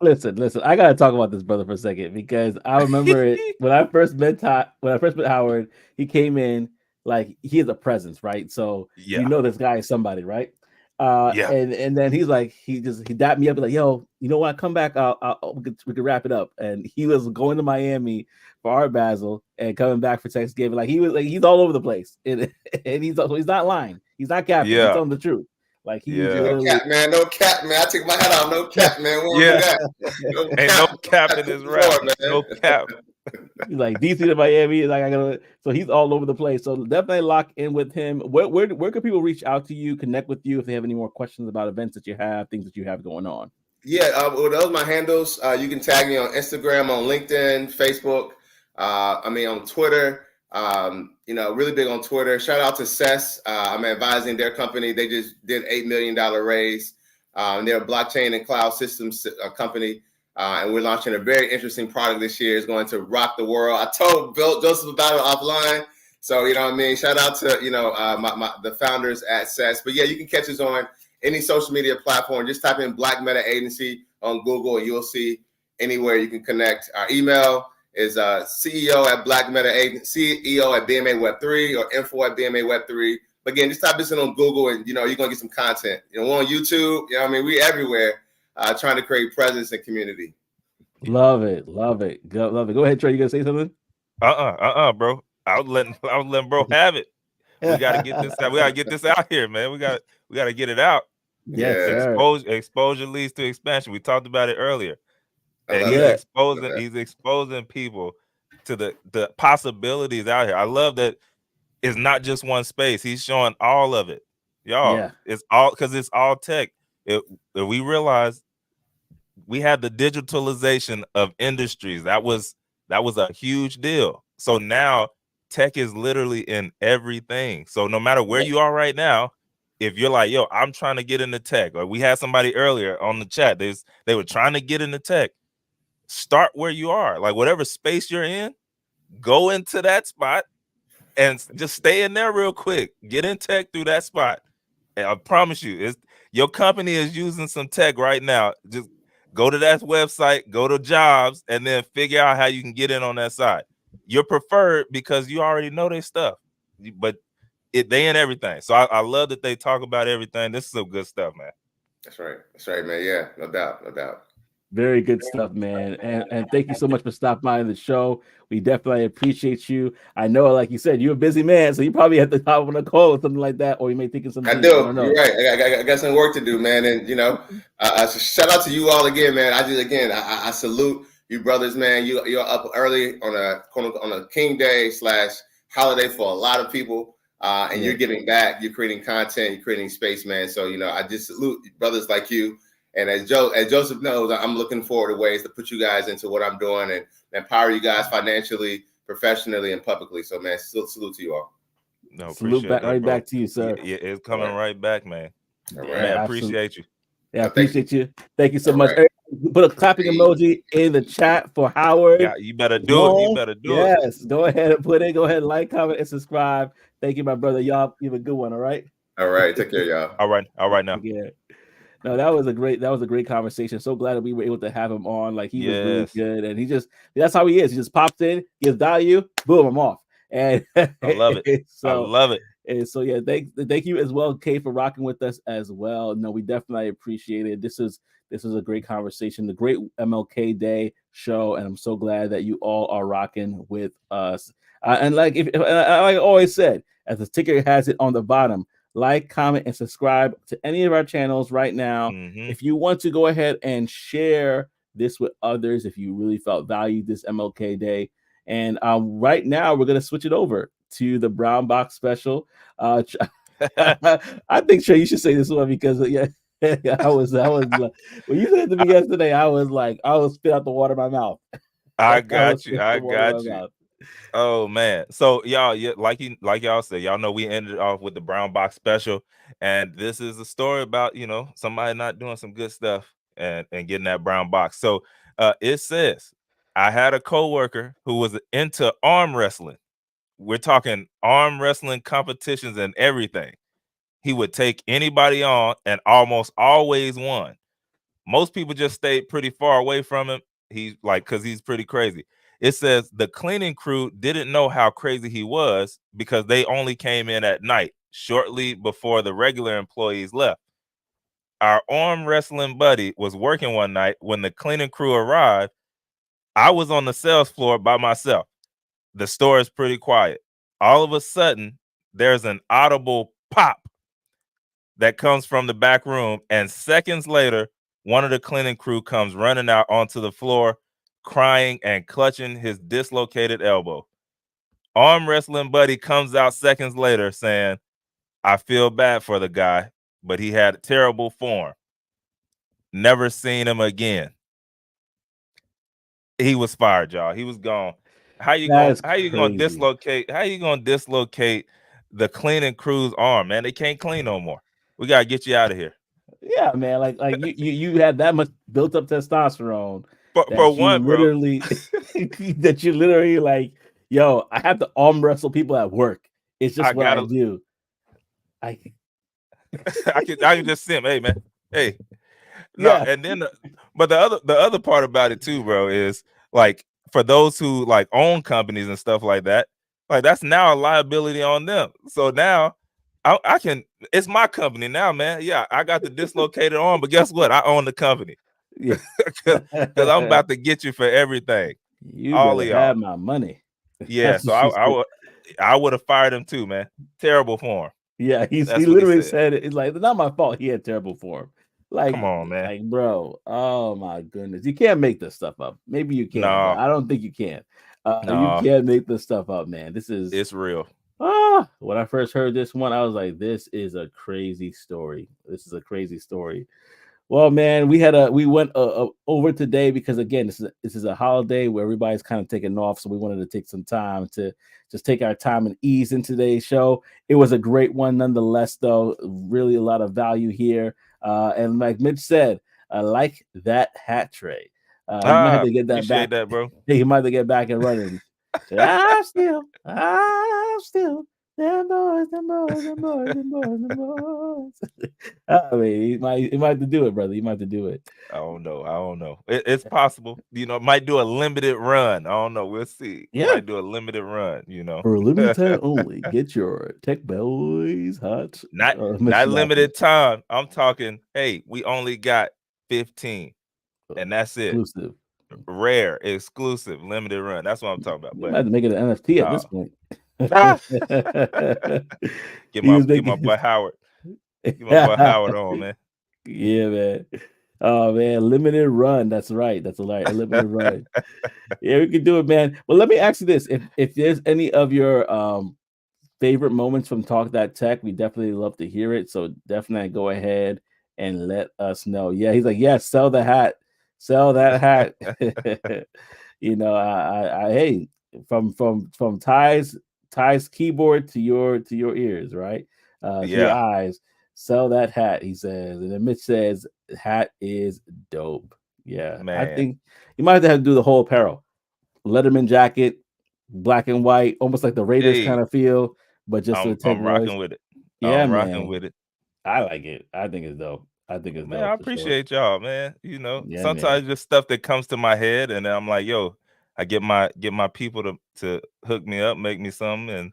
Listen. I gotta talk about this brother for a second, because I remember it when I first met Howard. He came in like he has a presence, right? So this guy is somebody, right? And then he's like, he dapped me up, like, yo, you know what? Come back, we could wrap it up. And he was going to Miami for Art Basel and coming back for Thanksgiving. Like he's all over the place, and he's not lying. He's not capping. He's telling the truth. Like he's literally... No cap, man. I take my hat off. No cap, man. No cap in his rap. No cap. He's like DC to Miami. So he's all over the place. So definitely lock in with him. Where can people reach out to you, connect with you if they have any more questions about events that you have, things that you have going on? Yeah, those are my handles. You can tag me on Instagram, on LinkedIn, Facebook. On Twitter. Really big on Twitter. Shout out to CES. I'm advising their company. They just did $8 million raise. They're a blockchain and cloud systems company. And we're launching a very interesting product this year. It's going to rock the world. I told Joseph about it offline. So, shout out to, the founders at CES. But yeah, you can catch us on any social media platform. Just type in Black Meta Agency on Google and you'll see anywhere you can connect. Our email is CEO at Black Meta Agency, CEO at BMA Web3, or info at BMA Web3. But again, just type this in on Google and, you're going to get some content. We're on YouTube. We everywhere trying to create presence and community. Love it. Love it. Go ahead, Trey. You going to say something? Bro. I was letting bro have it. We got to get this out. We got to get this out here, man. We got to get it out. Yes, exposure leads to expansion. We talked about it earlier. And he's exposing people to the possibilities out here. I love that it's not just one space. He's showing all of it. Y'all, it's all because it's all tech. We realize we had the digitalization of industries. That was a huge deal. So now tech is literally in everything. So no matter where you are right now, if you're like, yo, I'm trying to get into tech, or we had somebody earlier on the chat, they were trying to get into tech. Start where you are, like whatever space you're in, go into that spot and just stay in there real quick. Get in tech through that spot. And I promise you, your company is using some tech right now. Just go to that website, go to jobs, and then figure out how you can get in on that side. You're preferred because you already know their stuff, but they in everything. So I love that they talk about everything. This is some good stuff, man. That's right, man. Yeah, no doubt. Very good stuff, man. And thank you so much for stopping by the show. We definitely appreciate you. I know, like you said, you're a busy man, so you probably have to hop on a call or something like that, or you may think of something. I do. You're right. I got some work to do, man. And so shout out to you all again, man. I salute you brothers, man. You're up early on a King Day / holiday for a lot of people, and you're giving back. You're creating content. You're creating space, man. So I just salute brothers like you. And as Joseph knows, I'm looking forward to ways to put you guys into what I'm doing and empower you guys financially, professionally, and publicly. So, man, salute to you all. No, Salute back, that, right bro. back to you, sir. Yeah, it's coming right back, man. All Yeah, right. Man, absolutely. appreciate you. Yeah, No, thank appreciate you. Thank you so All much. right. Put a clapping emoji in the chat for Howard. Yeah, you better do it. You Long. better do it. Yes, go ahead and put it. Go ahead and like, comment, and subscribe. Thank you, my brother. Y'all, you have a good one. All right. All right. Take care, y'all. All right now. Yeah. No, that was a great conversation. So glad that we were able to have him on. Like, he was really good, and that's how he is. He just pops in, gives value, boom, I'm off. And I love it. So, I love it. And so, yeah, thank you as well, Kay, for rocking with us as well. No, we definitely appreciate it. This is a great conversation, the great MLK Day show, and I'm so glad that you all are rocking with us. And like like I always said, as the ticker has it on the bottom, like, comment, and subscribe to any of our channels right now. If you want to go ahead and share this with others, if you really felt valued this MLK Day. And right now, we're going to switch it over to the Brown Box special. I think, Trey, you should say this one because, I was when you said it to me yesterday, I was spit out the water of my mouth. I got you. Oh man. So y'all, like y'all said, y'all know we ended off with the Brown Box special, and this is a story about somebody not doing some good stuff and getting that brown box. So it says, I had a coworker who was into arm wrestling. We're talking arm wrestling competitions and everything. He would take anybody on and almost always won. Most people just stayed pretty far away from him. Because he's pretty crazy. It says the cleaning crew didn't know how crazy he was because they only came in at night, shortly before the regular employees left. Our arm wrestling buddy was working one night when the cleaning crew arrived. I was on the sales floor by myself. The store is pretty quiet. All of a sudden, there's an audible pop that comes from the back room, and seconds later, one of the cleaning crew comes running out onto the floor, crying and clutching his dislocated elbow. Arm wrestling buddy comes out seconds later saying, I feel bad for the guy, but he had terrible form. Never seen him again. He was fired, y'all. He was gone. How you gonna dislocate the cleaning crew's arm, man? They can't clean no more. We gotta get you out of here. Yeah, man. Like you had that much built up testosterone. For one, literally, that you literally like, yo, I have to arm wrestle people at work. It's just what I do. I can just see him. Hey, man. Hey. No, yeah. And then but the other part about it too, bro, is like for those who like own companies and stuff like that, like that's now a liability on them. So now I can, it's my company now, man. Yeah, I got the dislocated arm, but guess what? I own the company. Yeah, because I'm about to get you for everything. You all better have my money. Yeah, so I would have fired him too, man. Terrible form. Yeah, he literally said it. It's like, it's not my fault. He had terrible form. Like, come on, man. Like, bro. Oh my goodness, you can't make this stuff up. Maybe you can. No, I don't think you can. No. You can't make this stuff up, man. It's real. When I first heard this one, I was like, this is a crazy story. This is a crazy story. Well, man, we went over today because again, this is a holiday where everybody's kind of taking off, so we wanted to take some time to just take our time and ease in today's show. It was a great one, nonetheless, though. Really, a lot of value here, and like Mitch said, I like that hat, Trey. You might have to get that back, that, bro. You might have to get back and running. I'm still. Them boys. I mean, he might have to do it, brother. You might have to do it. I don't know. It's possible. Might do a limited run. I don't know. We'll see. Yeah. Might do a limited run, For a limited time only. Get your Tech Boys hot. Not limited time. I'm talking, hey, we only got 15. And that's it. Exclusive. Rare, exclusive, limited run. That's what I'm talking about. But I had to make it an NFT at this point. Get my boy Howard. Get my boy Howard on, man. Yeah, man. Oh man, limited run. That's right. That's a limited run. Yeah, we can do it, man. Well, let me ask you this: if there's any of your favorite moments from Talk That Tech, we definitely love to hear it. So definitely go ahead and let us know. Yeah, he's like, yeah, sell the hat, sell that hat. You know, I hey, from Ty's keyboard to your ears, right? To your Yeah, eyes. Sell that hat, he says, and then Mitch says, hat is dope. Yeah, I man. think you might have to do the whole apparel, Letterman jacket, black and white, almost like the Raiders kind Hey, of feel, but just with I'm rocking technology. with it. Yeah, I'm rocking man, with it. I like it. I think it's dope. I think it's Man, I dope for sure. appreciate y'all, man. You know, Yeah, man. sometimes just stuff that comes to my head, and then I'm like, yo, I get my people to hook me up, make me something, and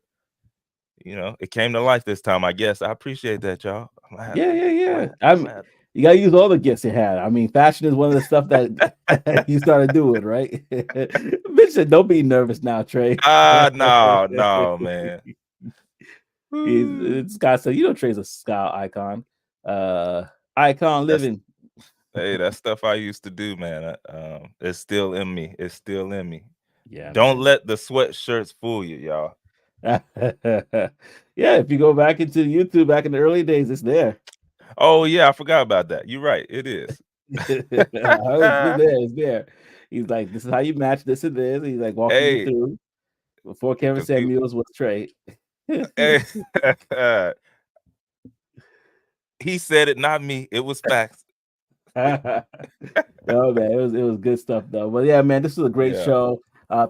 you know, it came to life this time. I guess I appreciate that, y'all. Yeah, yeah, yeah. I'm gonna have You gotta use all the gifts you had. I mean, fashion is one of the stuff that you started doing, right? Bitch said, "Don't be nervous now, Trey." no, man. Scott said, "You know, Trey's a style icon, icon That's living." hey, that stuff I used to do, man. It's still in me. It's still in me. Yeah, Don't man. let the sweatshirts fool you, y'all. Yeah, if you go back into YouTube back in the early days, it's there. Oh yeah, I forgot about that. You're right. It is. It's there. It's there. He's like, "This is how you match this and this." He's like walking you Hey, through before Kevin because people, Samuels was Trey. hey, he said it, not me. It was facts. Oh man, it was good stuff though. But yeah, man, this was a great Yeah, show.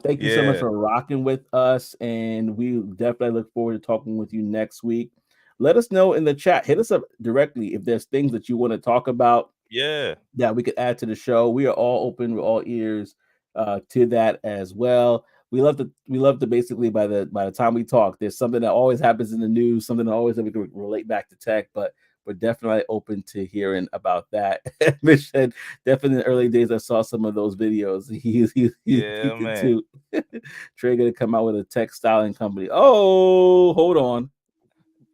Thank you so much yeah, for rocking with us, and we definitely look forward to talking with you next week. Let us know in the chat. Hit us up directly if there's things that you want to talk about yeah. that we could add to the show. We are all open, we're all ears to that as well. We love to basically by the time we talk, there's something that always happens in the news, something that always that we can relate back to tech, but we're definitely open to hearing about that. Mitch said, definitely in the early days, I saw some of those videos. He Yeah, did man. too. Trey gonna come out with a tech styling company. Oh, hold on.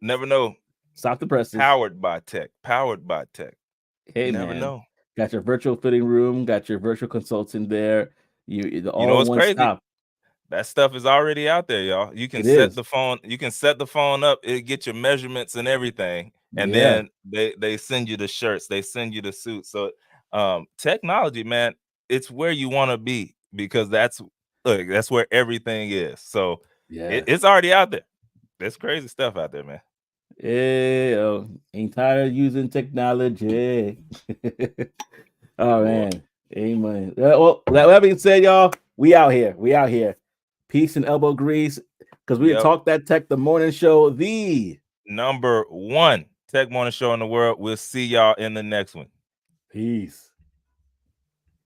Never know. Stop the presses. Powered by tech. Powered by tech. Hey Never man, know. got your virtual fitting room, got your virtual consultant there. You You know all in what's one crazy? stop. That stuff is already out there, y'all. You can It set is. the phone. You can set the phone up. It get your measurements and everything, and Yeah. then they send you the shirts. They send you the suits. So, technology, man, it's where you want to be because that's where everything is. So, Yeah. it's already out there. There's crazy stuff out there, man. Yeah. Ain't tired of using technology. Oh Boy. man. Amen. Well, that being said, y'all, we out here. We out here. Peace and elbow grease. Because we Yep. talk that tech, the morning show, the #1 tech morning show in the world. We'll see y'all in the next one. peace.